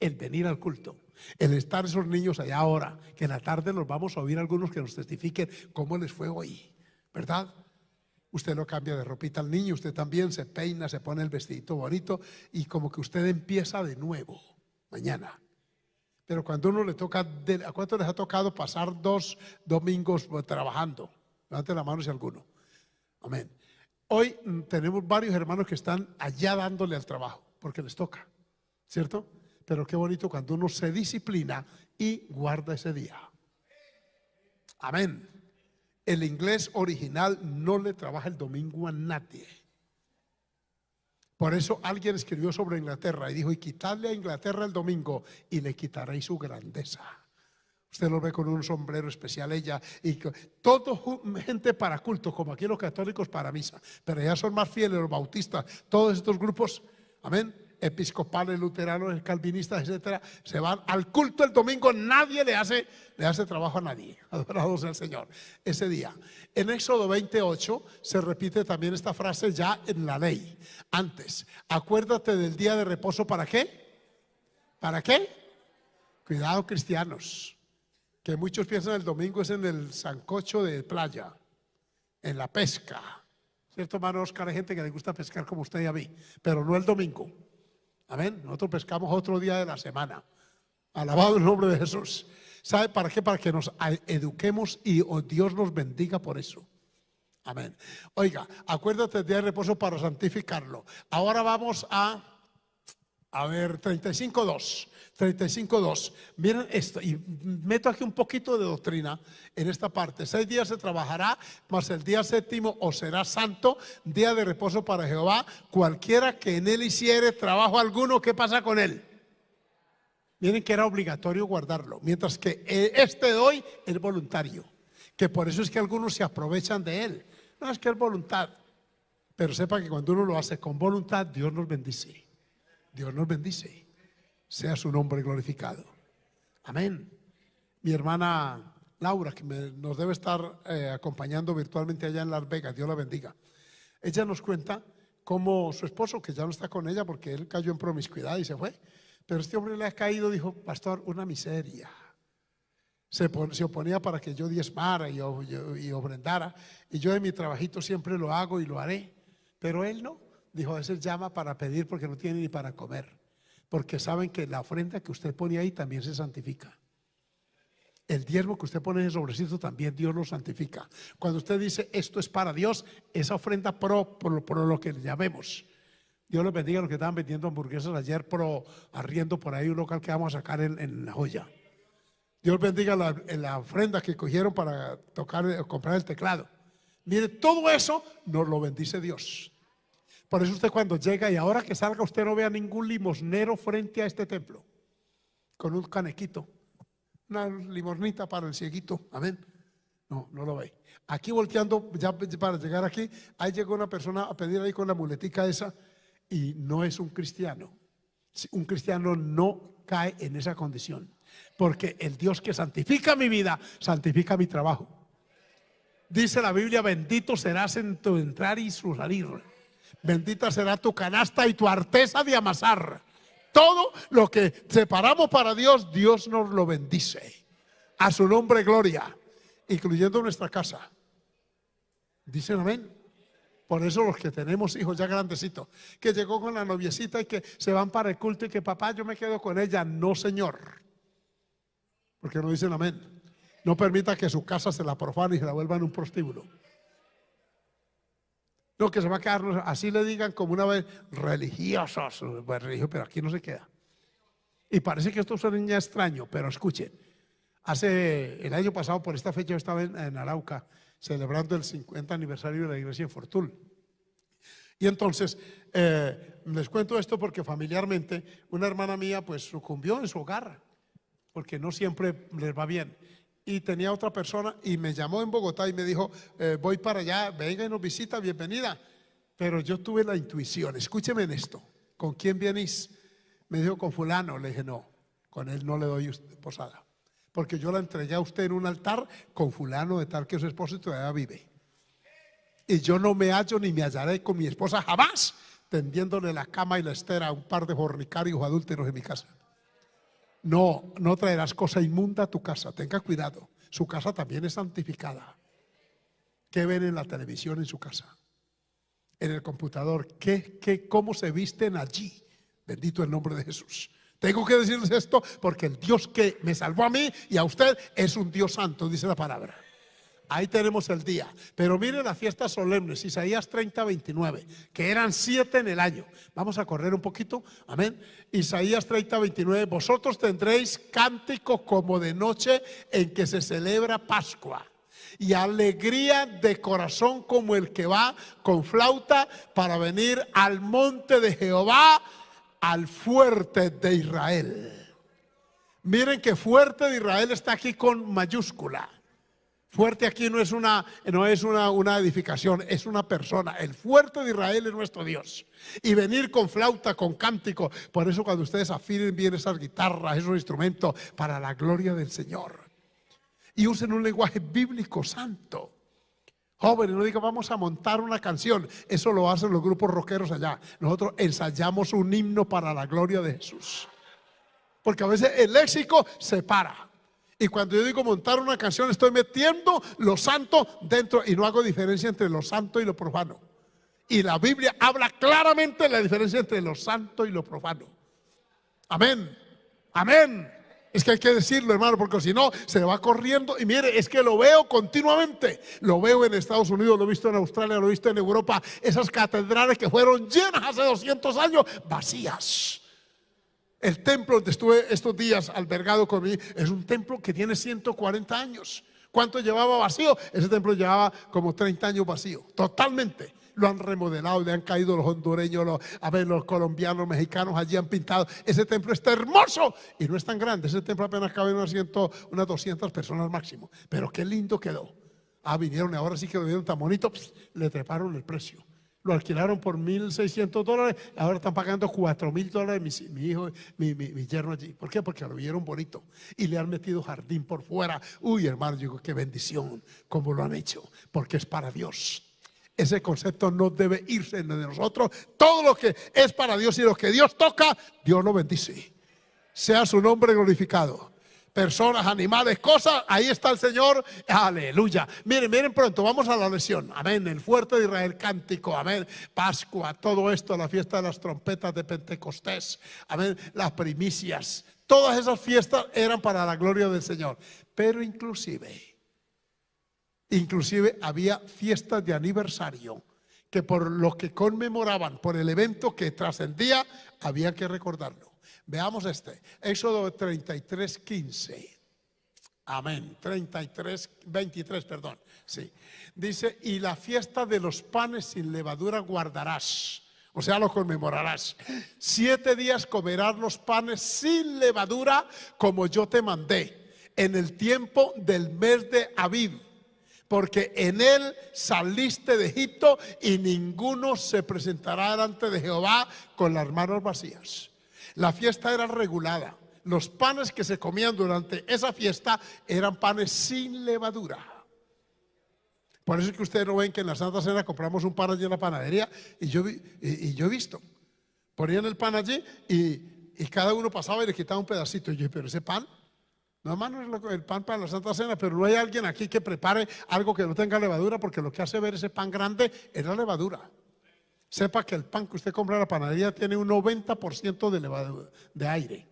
el venir al culto, el estar esos niños allá ahora, que en la tarde los vamos a oír algunos que nos testifiquen cómo les fue hoy, ¿verdad? Usted lo cambia de ropita al niño, usted también se peina, se pone el vestidito bonito, y como que usted empieza de nuevo mañana. Pero cuando uno le toca, ¿a cuánto les ha tocado pasar 2 domingos trabajando? Levante la mano si alguno. Amén. Hoy tenemos varios hermanos que están allá dándole al trabajo, porque les toca, ¿cierto? Pero qué bonito cuando uno se disciplina y guarda ese día. Amén. El inglés original no le trabaja el domingo a nadie. Por eso alguien escribió sobre Inglaterra y dijo: y quitadle a Inglaterra el domingo y le quitaréis su grandeza. Usted lo ve con un sombrero especial, ella, y todo gente para culto, como aquí los católicos para misa, pero ya son más fieles los bautistas, todos estos grupos, amén, episcopales, luteranos, calvinistas, etcétera, se van al culto el domingo. Nadie le hace trabajo a nadie. Adorado sea el Señor ese día. En Éxodo 28 se repite también esta frase ya en la ley. Antes, acuérdate del día de reposo. ¿Para qué? ¿Para qué? Cuidado, cristianos, que muchos piensan el domingo es en el sancocho de playa, en la pesca. ¿Cierto, hermano Oscar? Hay gente que le gusta pescar como usted y a mí, pero no el domingo. Amén. Nosotros pescamos otro día de la semana. Alabado el nombre de Jesús. ¿Sabe para qué? Para que nos eduquemos y Dios nos bendiga por eso. Amén. Oiga, acuérdate del día de reposo para santificarlo. Ahora vamos a ver 35:2. 35:2. Miren esto, y meto aquí un poquito de doctrina en esta parte. 6 días se trabajará, mas el día séptimo os será santo, día de reposo para Jehová. Cualquiera que en él hiciere trabajo alguno, ¿qué pasa con él? Miren que era obligatorio guardarlo, mientras que este de hoy es voluntario, que por eso es que algunos se aprovechan de él. No, es que es voluntad, pero sepa que cuando uno lo hace con voluntad, Dios nos bendice. Dios nos bendice. Sea su nombre glorificado. Amén. Mi hermana Laura, que nos debe estar acompañando virtualmente allá en Las Vegas, Dios la bendiga. Ella nos cuenta cómo su esposo, que ya no está con ella porque él cayó en promiscuidad y se fue, pero este hombre le ha caído, dijo: pastor, una miseria. Se oponía para que yo diezmara y ofrendara, y yo de mi trabajito siempre lo hago y lo haré, pero él no. Dijo: a veces llama para pedir porque no tiene ni para comer, porque saben que la ofrenda que usted pone ahí también se santifica. El diezmo que usted pone en el sobrecito también Dios lo santifica. Cuando usted dice esto es para Dios, esa ofrenda por lo que le llamemos. Dios les bendiga a los que estaban vendiendo hamburguesas ayer arriendo por ahí un local que vamos a sacar en La Joya. Dios bendiga la ofrenda que cogieron para comprar el teclado. Mire, todo eso nos lo bendice Dios. Por eso usted cuando llega, y ahora que salga, usted no vea ningún limosnero frente a este templo con un canequito. una limosnita para el cieguito, amén. No, no lo ve. Aquí volteando, ya para llegar aquí, ahí llegó una persona a pedir ahí con la muletica esa y no es un cristiano. Un cristiano no cae en esa condición, porque el Dios que santifica mi vida, santifica mi trabajo. Dice la Biblia, bendito serás en tu entrar y su salir. Bendita será tu canasta y tu arteza de amasar. Todo lo que separamos para Dios, Dios nos lo bendice. A su nombre gloria, incluyendo nuestra casa. Dicen amén. Por eso los que tenemos hijos ya grandecitos, que llegó con la noviecita y que se van para el culto y que papá yo me quedo con ella. No, señor. Porque no dicen amén. No permita que su casa se la profane y se la vuelva en un prostíbulo. No, que se va a quedar, así le digan como una vez, religiosos, pues, pero aquí no se queda. Y parece que esto suena extraño, pero escuchen. El año pasado por esta fecha yo estaba en Arauca celebrando el 50 aniversario de la iglesia en Fortul. Y entonces les cuento esto porque familiarmente una hermana mía pues sucumbió en su hogar, porque no siempre les va bien. Y tenía otra persona y me llamó en Bogotá y me dijo, voy para allá, venga y nos visita, bienvenida. Pero yo tuve la intuición, escúcheme en esto, ¿con quién vienes? Me dijo, con fulano. Le dije, no, con él no le doy posada, porque yo la entregué a usted en un altar con fulano de tal que su esposo todavía vive. Y yo no me hallo ni me hallaré con mi esposa jamás tendiéndole la cama y la estera a un par de fornicarios o adúlteros en mi casa. No, no traerás cosa inmunda a tu casa, tenga cuidado. Su casa también es santificada. ¿Qué ven en la televisión en su casa? En el computador, ¿cómo se visten allí? Bendito el nombre de Jesús. Tengo que decirles esto porque el Dios que me salvó a mí y a usted es un Dios santo, dice la palabra. Ahí tenemos el día. Pero miren las fiestas solemnes, Isaías 30, 29, que eran 7 en el año. Vamos a correr un poquito, amén. Isaías 30, 29, vosotros tendréis cántico como de noche en que se celebra Pascua, y alegría de corazón como el que va con flauta para venir al monte de Jehová, al fuerte de Israel. Miren que fuerte de Israel está aquí con mayúscula. Fuerte aquí no es una edificación, es una persona. El fuerte de Israel es nuestro Dios. Y venir con flauta, con cántico. Por eso cuando ustedes afilen bien esas guitarras, esos instrumentos, para la gloria del Señor. Y usen un lenguaje bíblico santo. Jóvenes, no digan vamos a montar una canción. Eso lo hacen los grupos rockeros allá. Nosotros ensayamos un himno para la gloria de Jesús. Porque a veces el léxico se para. Y cuando yo digo montar una canción, estoy metiendo lo santo dentro y no hago diferencia entre lo santo y lo profano. Y la Biblia habla claramente de la diferencia entre lo santo y lo profano. Amén. Amén. Es que hay que decirlo, hermano, porque si no se va corriendo. Y mire, es que lo veo continuamente. Lo veo en Estados Unidos, lo he visto en Australia, lo he visto en Europa. Esas catedrales que fueron llenas hace 200 años, vacías. El templo donde estuve estos días albergado conmigo es un templo que tiene 140 años. ¿Cuánto llevaba vacío? Ese templo llevaba como 30 años vacío, totalmente. Lo han remodelado, le han caído los hondureños, los colombianos, los mexicanos, allí han pintado. Ese templo está hermoso y no es tan grande. Ese templo apenas cabe unas 200 personas máximo. Pero qué lindo quedó. Vinieron y ahora sí que lo vieron tan bonito, le treparon el precio. Lo alquilaron por $1,600, ahora están pagando $4,000 mi hijo, mi yerno allí. ¿Por qué? Porque lo vieron bonito y le han metido jardín por fuera. Uy, hermano, yo digo, qué bendición, cómo lo han hecho, porque es para Dios. Ese concepto no debe irse de nosotros. Todo lo que es para Dios y lo que Dios toca, Dios lo bendice. Sea su nombre glorificado. Personas, animales, cosas, ahí está el Señor, aleluya. Miren pronto, vamos a la lección, amén. El fuerte de Israel, cántico, amén. Pascua, todo esto, la fiesta de las trompetas de Pentecostés, amén. Las primicias, todas esas fiestas eran para la gloria del Señor. Pero inclusive había fiestas de aniversario que por lo que conmemoraban, por el evento que trascendía, había que recordarlo. Veamos Éxodo 33, 15. Amén. 23, perdón. Sí. Dice, y la fiesta de los panes sin levadura guardarás. O sea, lo conmemorarás. 7 días comerás los panes sin levadura como yo te mandé. en el tiempo del mes de Abib, porque en él saliste de Egipto y ninguno se presentará delante de Jehová con las manos vacías. La fiesta era regulada. Los panes que se comían durante esa fiesta eran panes sin levadura. Por eso es que ustedes no ven que en la Santa Cena compramos un pan allí en la panadería y yo he visto, ponían el pan allí y cada uno pasaba y le quitaba un pedacito. Y yo, pero ese pan, no, hermano, es el pan para la Santa Cena, pero no hay alguien aquí que prepare algo que no tenga levadura, porque lo que hace ver ese pan grande es la levadura. Sepa que el pan que usted compra en la panadería tiene un 90% de levadura, de aire.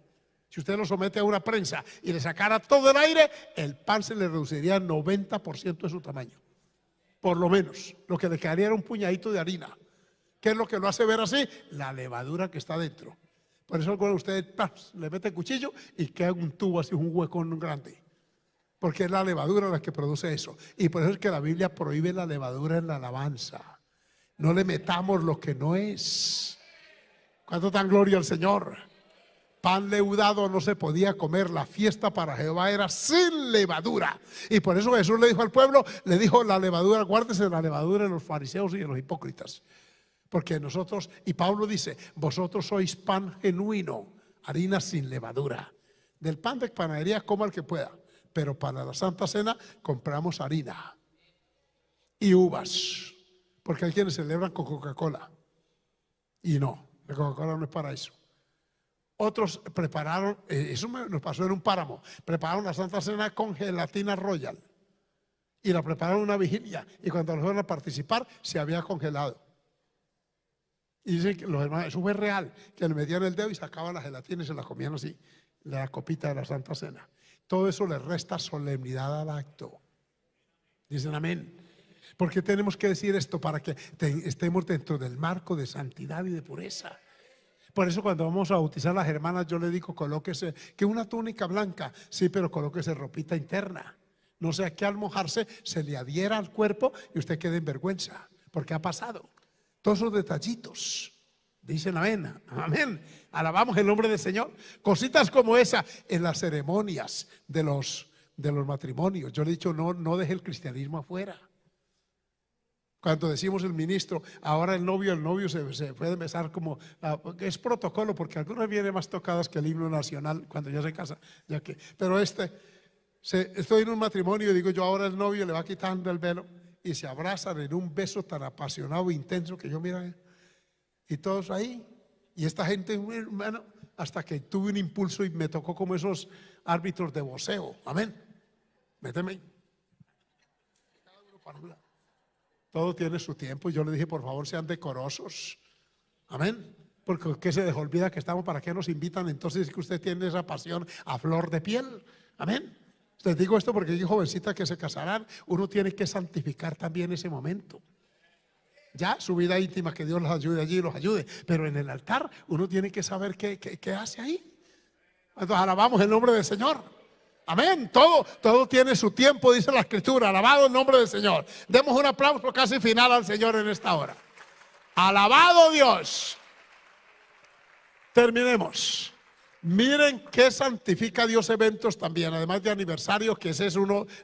Si usted lo somete a una prensa y le sacara todo el aire, el pan se le reduciría al 90% de su tamaño. Por lo menos, lo que le quedaría era un puñadito de harina. ¿Qué es lo que lo hace ver así? La levadura que está dentro. Por eso cuando usted le mete el cuchillo y queda un tubo así, un hueco grande. Porque es la levadura la que produce eso. Y por eso es que la Biblia prohíbe la levadura en la alabanza. No le metamos lo que no es. ¿Cuánto dan gloria al Señor? Pan leudado no se podía comer. La fiesta para Jehová era sin levadura. Y por eso Jesús le dijo al pueblo, le dijo la levadura, guárdese de la levadura de los fariseos y de los hipócritas. Porque nosotros, y Pablo dice, vosotros sois pan genuino, harina sin levadura. Del pan de panadería coma el que pueda, pero para la Santa Cena compramos harina y uvas, porque hay quienes celebran con Coca-Cola. Y no, la Coca-Cola no es para eso. Otros prepararon, eso nos pasó en un páramo, prepararon la Santa Cena con gelatina Royal y la prepararon una vigilia, y cuando los fueron a participar se había congelado. Y dicen que los hermanos, eso fue real, que le metían el dedo y sacaban la gelatina y se la comían así, la copita de la Santa Cena. Todo eso le resta solemnidad al acto. Dicen amén. ¿Por qué tenemos que decir esto? Para que estemos dentro del marco de santidad y de pureza. Por eso cuando vamos a bautizar a las hermanas, yo le digo, colóquese, que una túnica blanca, sí, pero colóquese ropita interna. No sea que al mojarse se le adhiera al cuerpo y usted quede en vergüenza, porque ha pasado. Todos esos detallitos, dicen amén, amén, alabamos el nombre del Señor. Cositas como esa en las ceremonias de los matrimonios. Yo le he dicho, no deje el cristianismo afuera. Cuando decimos el ministro, ahora el novio se puede besar como, es protocolo, porque algunas vienen más tocadas que el himno nacional cuando ya se casa, pero estoy en un matrimonio y digo yo, ahora el novio le va quitando el velo y se abrazan en un beso tan apasionado e intenso que yo mira, y todos ahí, y esta gente, hermano, hasta que tuve un impulso y me tocó como esos árbitros de boxeo, amén, méteme ahí. Todo tiene su tiempo, y yo le dije, por favor, sean decorosos, amén, porque ¿qué se les olvida que estamos? ¿Para qué nos invitan? Entonces es que usted tiene esa pasión a flor de piel, amén. Les digo esto porque hay jovencitas que se casarán, uno tiene que santificar también ese momento. Ya, su vida íntima, que Dios los ayude allí y los ayude, pero en el altar uno tiene que saber qué hace ahí. Entonces alabamos el nombre del Señor. Amén, todo tiene su tiempo, dice la Escritura. Alabado el nombre del Señor. Demos un aplauso casi final al Señor en esta hora. Alabado Dios. Terminemos. Miren qué santifica Dios eventos también, además de aniversarios, que ese es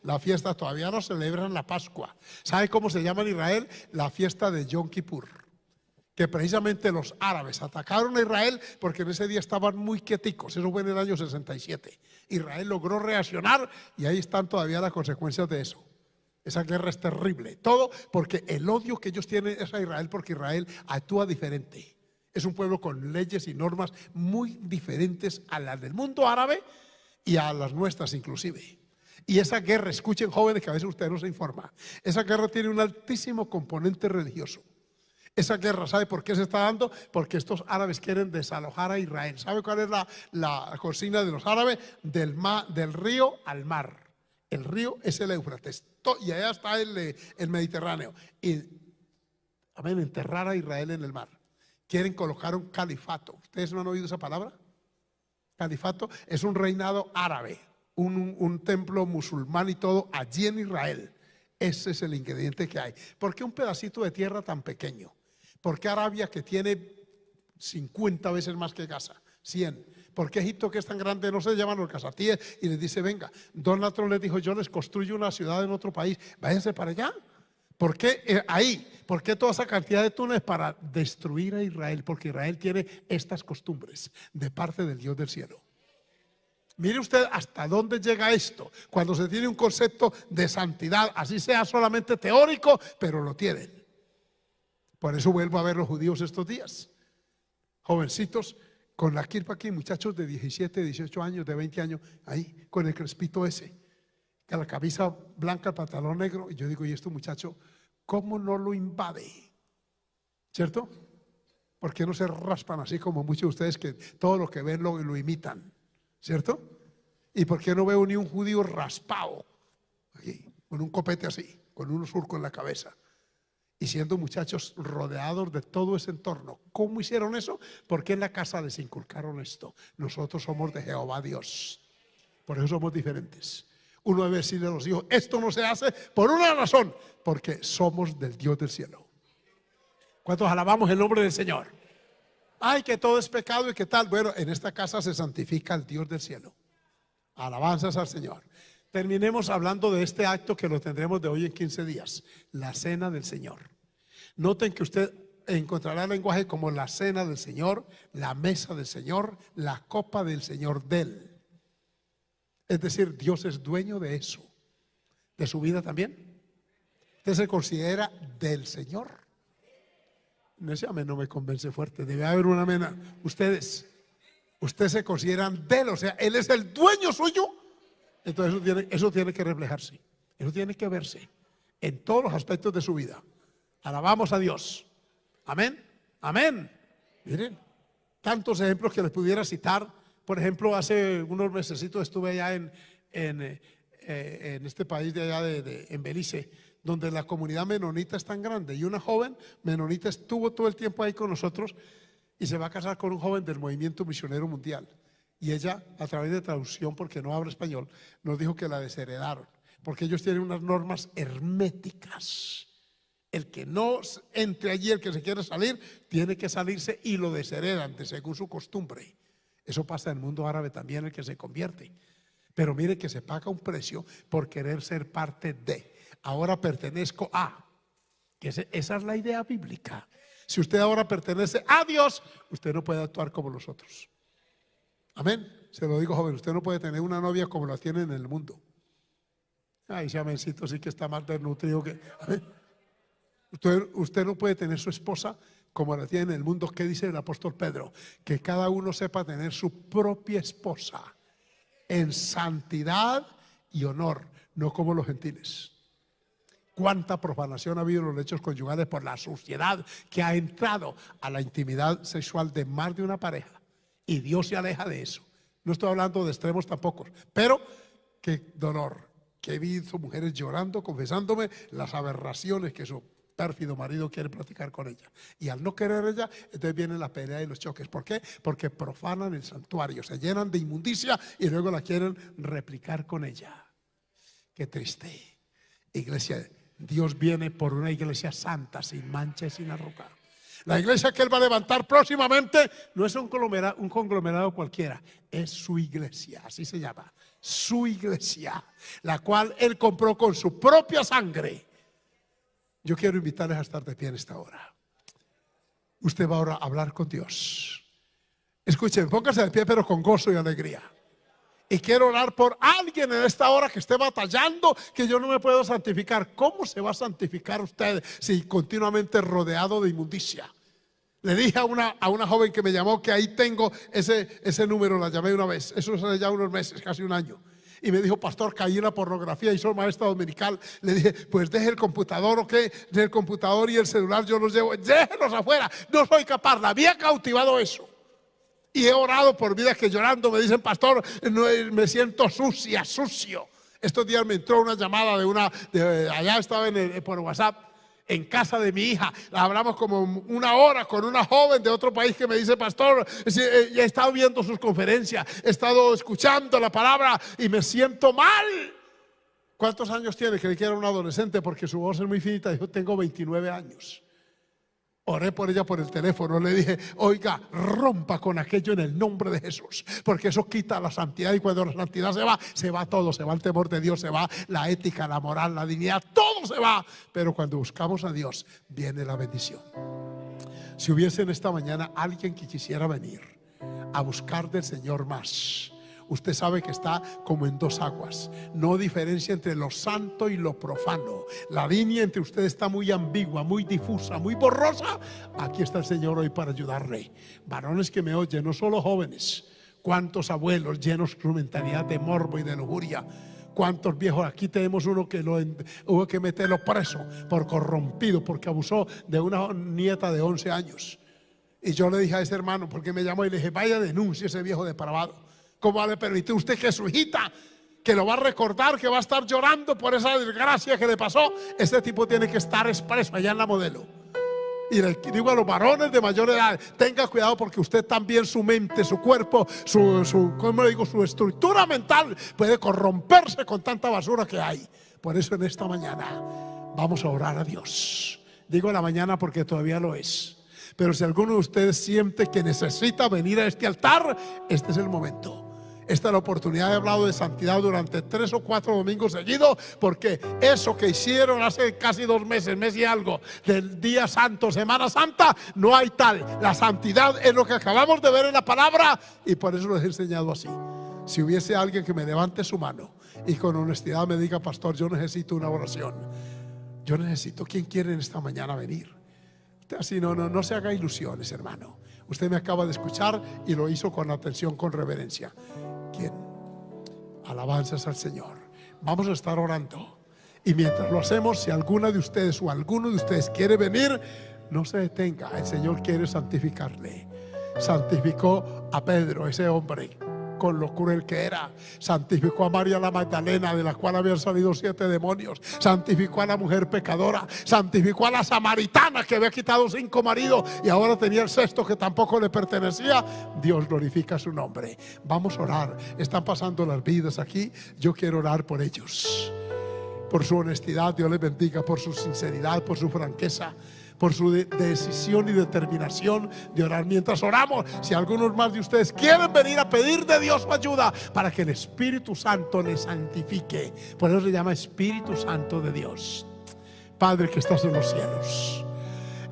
la fiesta, todavía no celebran la Pascua. ¿Sabe cómo se llama en Israel? La fiesta de Yom Kippur. Que precisamente los árabes atacaron a Israel porque en ese día estaban muy quieticos. Eso fue en el año 67. Israel logró reaccionar y ahí están todavía las consecuencias de eso. Esa guerra es terrible. Todo porque el odio que ellos tienen es a Israel, porque Israel actúa diferente. Es un pueblo con leyes y normas muy diferentes a las del mundo árabe y a las nuestras inclusive. Y esa guerra, escuchen jóvenes que a veces usted no se informa, esa guerra tiene un altísimo componente religioso. Esa guerra, ¿sabe por qué se está dando? Porque estos árabes quieren desalojar a Israel. ¿Sabe cuál es la consigna de los árabes? Del río al mar. El río es el Éufrates y allá está el Mediterráneo. Y, amén, enterrar a Israel en el mar. Quieren colocar un califato. ¿Ustedes no han oído esa palabra? Califato es un reinado árabe, un templo musulmán y todo allí en Israel. Ese es el ingrediente que hay. ¿Por qué un pedacito de tierra tan pequeño? ¿Por qué Arabia, que tiene 50 veces más que Gaza? 100. ¿Por qué Egipto, que es tan grande, no se llaman los cazatíes y les dice, venga? Donald Trump les dijo, yo les construyo una ciudad en otro país, váyanse para allá. ¿Por qué ahí? ¿Por qué toda esa cantidad de túneles? Para destruir a Israel, porque Israel tiene estas costumbres de parte del Dios del cielo. Mire usted hasta dónde llega esto, cuando se tiene un concepto de santidad, así sea solamente teórico, pero lo tienen. Por eso vuelvo a ver los judíos estos días, jovencitos con la kirpa aquí, muchachos de 17, 18 años, de 20 años, ahí con el crespito ese, que la camisa blanca, el pantalón negro. Y yo digo, ¿y este muchacho cómo no lo invade? ¿Cierto? ¿Por qué no se raspan así como muchos de ustedes que todo lo que ven lo imitan? ¿Cierto? ¿Y por qué no veo ni un judío raspado aquí, con un copete así, con un surco en la cabeza? Y siendo muchachos rodeados de todo ese entorno. ¿Cómo hicieron eso? Porque en la casa les inculcaron esto. Nosotros somos de Jehová Dios. Por eso somos diferentes. Uno debe decirle a los hijos, esto no se hace por una razón, porque somos del Dios del cielo. ¿Cuántos alabamos el nombre del Señor? Ay, que todo es pecado y que tal. Bueno, en esta casa se santifica el Dios del cielo. Alabanzas al Señor. Terminemos hablando de este acto que lo tendremos de hoy en 15 días, la cena del Señor. Noten que usted encontrará el lenguaje como la cena del Señor, la mesa del Señor, la copa del Señor de Él. Es decir, Dios es dueño de eso, de su vida también. Usted se considera del Señor. Ese amén no me convence fuerte, debe haber una amén. Ustedes se consideran de Él, o sea, Él es el dueño suyo. Entonces eso tiene que reflejarse, eso tiene que verse en todos los aspectos de su vida. Alabamos a Dios. Amén, amén. Miren, tantos ejemplos que les pudiera citar. Por ejemplo, hace unos mesecitos estuve allá en este país de allá en Belice, donde la comunidad menonita es tan grande, y una joven menonita estuvo todo el tiempo ahí con nosotros y se va a casar con un joven del movimiento misionero mundial. Y ella, a través de traducción, porque no habla español, nos dijo que la desheredaron, porque ellos tienen unas normas herméticas. El que no entre allí, el que se quiere salir, tiene que salirse y lo desheredan según su costumbre. Eso pasa en el mundo árabe también, el que se convierte. Pero mire que se paga un precio por querer ser parte de. Ahora pertenezco a. Esa es la idea bíblica. Si usted ahora pertenece a Dios, usted no puede actuar como los otros. Amén. Se lo digo, joven, usted no puede tener una novia como la tienen en el mundo. Ay, ese amencito sí que está más desnutrido que. ¿Amén? Usted no puede tener su esposa como la tiene en el mundo. ¿Qué dice el apóstol Pedro? Que cada uno sepa tener su propia esposa en santidad y honor, no como los gentiles. Cuánta profanación ha habido en los lechos conyugales por la suciedad que ha entrado a la intimidad sexual de más de una pareja. Y Dios se aleja de eso. No estoy hablando de extremos tampoco, pero qué dolor que he visto mujeres llorando, confesándome las aberraciones que su pérfido marido quiere practicar con ella. Y al no querer ella, entonces viene la pelea y los choques. ¿Por qué? Porque profanan el santuario, se llenan de inmundicia y luego la quieren replicar con ella. Qué triste. Iglesia, Dios viene por una iglesia santa, sin mancha y sin arruga. La iglesia que Él va a levantar próximamente no es un conglomerado cualquiera, es su iglesia, así se llama, su iglesia, la cual Él compró con su propia sangre. Yo quiero invitarles a estar de pie en esta hora. Usted va ahora a hablar con Dios. Escuchen, póngase de pie, pero con gozo y alegría. Y quiero orar por alguien en esta hora que esté batallando, que yo no me puedo santificar. ¿Cómo se va a santificar usted si continuamente rodeado de inmundicia? Le dije a una joven que me llamó que ahí tengo ese número, la llamé una vez, eso hace ya unos meses, casi un año. Y me dijo, pastor, caí en la pornografía y soy maestra dominical. Le dije, pues deje el computador, ¿o qué? Deje el computador y el celular, yo los llevo, déjelos afuera. No soy capaz, la había cautivado eso. Y he orado por vidas que llorando me dicen, pastor, no, me siento sucio. Estos días me entró una llamada allá estaba por WhatsApp, en casa de mi hija. Hablamos como una hora con una joven de otro país que me dice, pastor, he estado viendo sus conferencias, he estado escuchando la palabra y me siento mal. ¿Cuántos años tiene? Creí que era un adolescente porque su voz es muy finita. Dijo, tengo 29 años. Oré por ella por el teléfono, le dije: oiga, rompa con aquello en el nombre de Jesús, porque eso quita la santidad, y cuando la santidad se va todo, se va el temor de Dios, se va la ética, la moral, la dignidad, todo se va. Pero cuando buscamos a Dios, viene la bendición. Si hubiese en esta mañana alguien que quisiera venir a buscar del Señor más, usted sabe que está como en dos aguas. No diferencia entre lo santo y lo profano. La línea entre ustedes está muy ambigua, muy difusa, muy borrosa. Aquí está el Señor hoy para ayudarle. Varones que me oyen, no solo jóvenes. Cuántos abuelos llenos de su mentalidad de morbo y de lujuria. Cuántos viejos. Aquí tenemos uno que hubo que meterlo preso por corrompido, porque abusó de una nieta de 11 años. Y yo le dije a ese hermano, porque me llamó, y le dije: vaya, denuncie a ese viejo depravado. ¿Cómo va a permitir usted que su hijita, que lo va a recordar, que va a estar llorando por esa desgracia que le pasó? Este tipo tiene que estar expreso allá en la Modelo. Y le digo a los varones de mayor edad: tenga cuidado, porque usted también, su mente, su cuerpo, ¿cómo le digo? Su estructura mental puede corromperse con tanta basura que hay. Por eso en esta mañana vamos a orar a Dios. Digo en la mañana porque todavía lo es. Pero si alguno de ustedes siente que necesita venir a este altar, este es el momento. Esta es la oportunidad. He hablado de santidad durante 3 o 4 domingos seguidos, porque eso que hicieron hace casi 2 meses, mes y algo, del día santo, Semana Santa, no hay tal. La santidad es lo que acabamos de ver en la palabra, y por eso lo he enseñado así. Si hubiese alguien que me levante su mano y con honestidad me diga: pastor, yo necesito una oración, yo necesito. ¿Quién quiere en esta mañana venir? Así no se haga ilusiones, hermano. Usted me acaba de escuchar y lo hizo con atención, con reverencia. ¿Quién? Alabanzas al Señor. Vamos a estar orando, y mientras lo hacemos, si alguna de ustedes o alguno de ustedes quiere venir, no se detenga. El Señor quiere santificarle. Santificó a Pedro, ese hombre con lo cruel que era. Santificó a María la Magdalena, de la cual habían salido 7 demonios. Santificó a la mujer pecadora. Santificó a la samaritana, que había quitado 5 maridos y ahora tenía el 6º que tampoco le pertenecía. Dios glorifica su nombre. Vamos a orar. Están pasando las vidas aquí. Yo quiero orar por ellos, por su honestidad. Dios les bendiga, por su sinceridad, por su franqueza, por su decisión y determinación de orar. Mientras oramos, si algunos más de ustedes quieren venir a pedir de Dios su ayuda para que el Espíritu Santo les santifique, por eso se llama Espíritu Santo de Dios. Padre que estás en los cielos,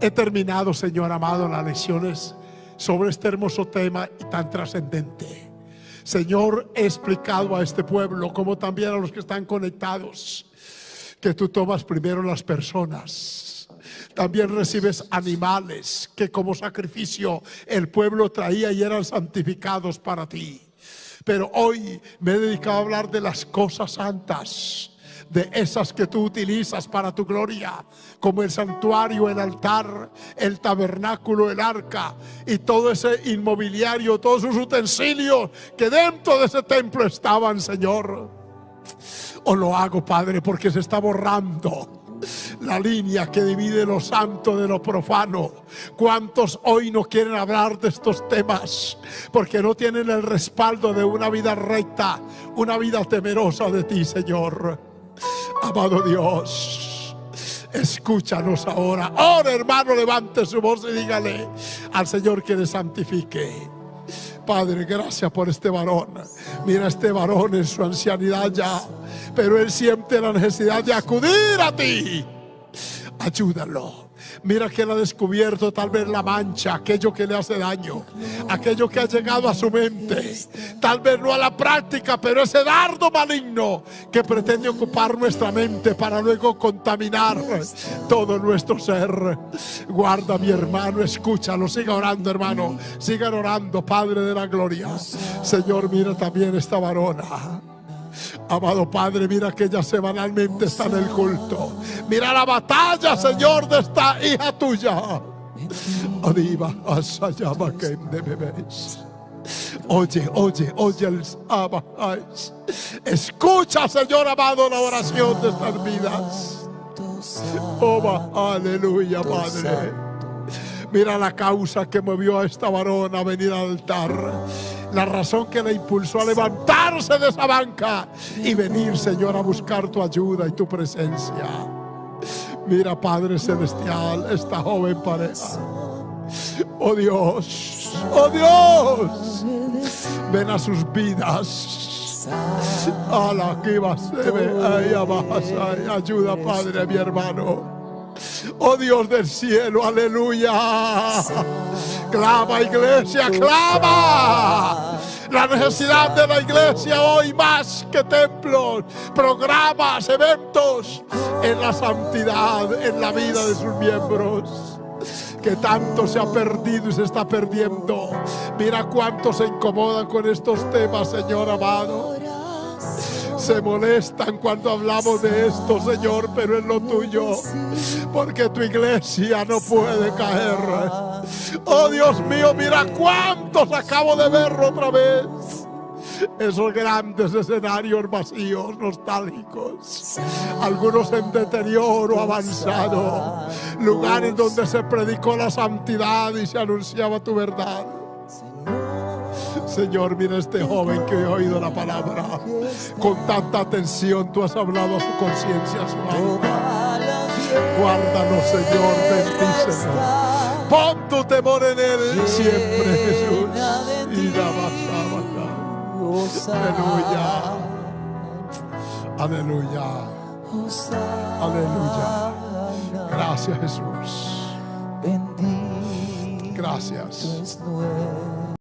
he terminado, Señor amado, las lecciones sobre este hermoso tema y tan trascendente. Señor, he explicado a este pueblo, como también a los que están conectados, que tú tomas primero las personas. También recibes animales que como sacrificio el pueblo traía y eran santificados para ti. Pero hoy me he dedicado a hablar de las cosas santas, de esas que tú utilizas para tu gloria, como el santuario, el altar, el tabernáculo, el arca y todo ese inmobiliario, todos sus utensilios que dentro de ese templo estaban, Señor. O lo hago, Padre, porque se está borrando la línea que divide lo santo de lo profano. ¿Cuántos hoy no quieren hablar de estos temas porque no tienen el respaldo de una vida recta, una vida temerosa de ti, Señor? Amado Dios, escúchanos ahora. Ahora, hermano, levante su voz y dígale al Señor que le santifique. Padre, gracias por este varón. Mira, este varón en su ancianidad ya, pero él siente la necesidad de acudir a ti. Ayúdalo. Mira que él ha descubierto tal vez la mancha, aquello que le hace daño, aquello que ha llegado a su mente, tal vez no a la práctica, pero ese dardo maligno que pretende ocupar nuestra mente para luego contaminar todo nuestro ser. Guarda a mi hermano, escúchalo, siga orando, hermano, sigan orando, Padre de la gloria. Señor, mira también esta varona. Amado Padre, mira que ella semanalmente está en el culto. Mira la batalla, Señor, de esta hija tuya. Oye, escucha, Señor amado, la oración de estas vidas. Aleluya, Padre. Mira la causa que movió a esta varona a venir al altar. La razón que le impulsó a levantarse de esa banca y venir, Señor, a buscar tu ayuda y tu presencia. Mira, Padre Celestial, esta joven pareja. Oh Dios, oh Dios, ven a sus vidas. Ayuda, Padre, a mi hermano. Oh Dios del cielo, aleluya. Clama, iglesia, clama. La necesidad de la iglesia hoy más que templos, programas, eventos en la santidad, en la vida de sus miembros, que tanto se ha perdido y se está perdiendo. Mira cuánto se incomodan con estos temas, Señor amado. Se molestan cuando hablamos de esto, Señor, pero es lo tuyo, porque tu iglesia no puede caer. Oh Dios mío, mira cuántos acabo de ver otra vez. Esos grandes escenarios vacíos, nostálgicos, algunos en deterioro avanzado, lugares donde se predicó la santidad y se anunciaba tu verdad. Señor, mira este joven que hoy ha oído la palabra con tanta atención. Tú has hablado a su conciencia, a su alma. Guárdanos, Señor, bendícenos. Pon tu temor en él siempre, Jesús. Y la aleluya, aleluya, aleluya. Gracias, Jesús. Gracias.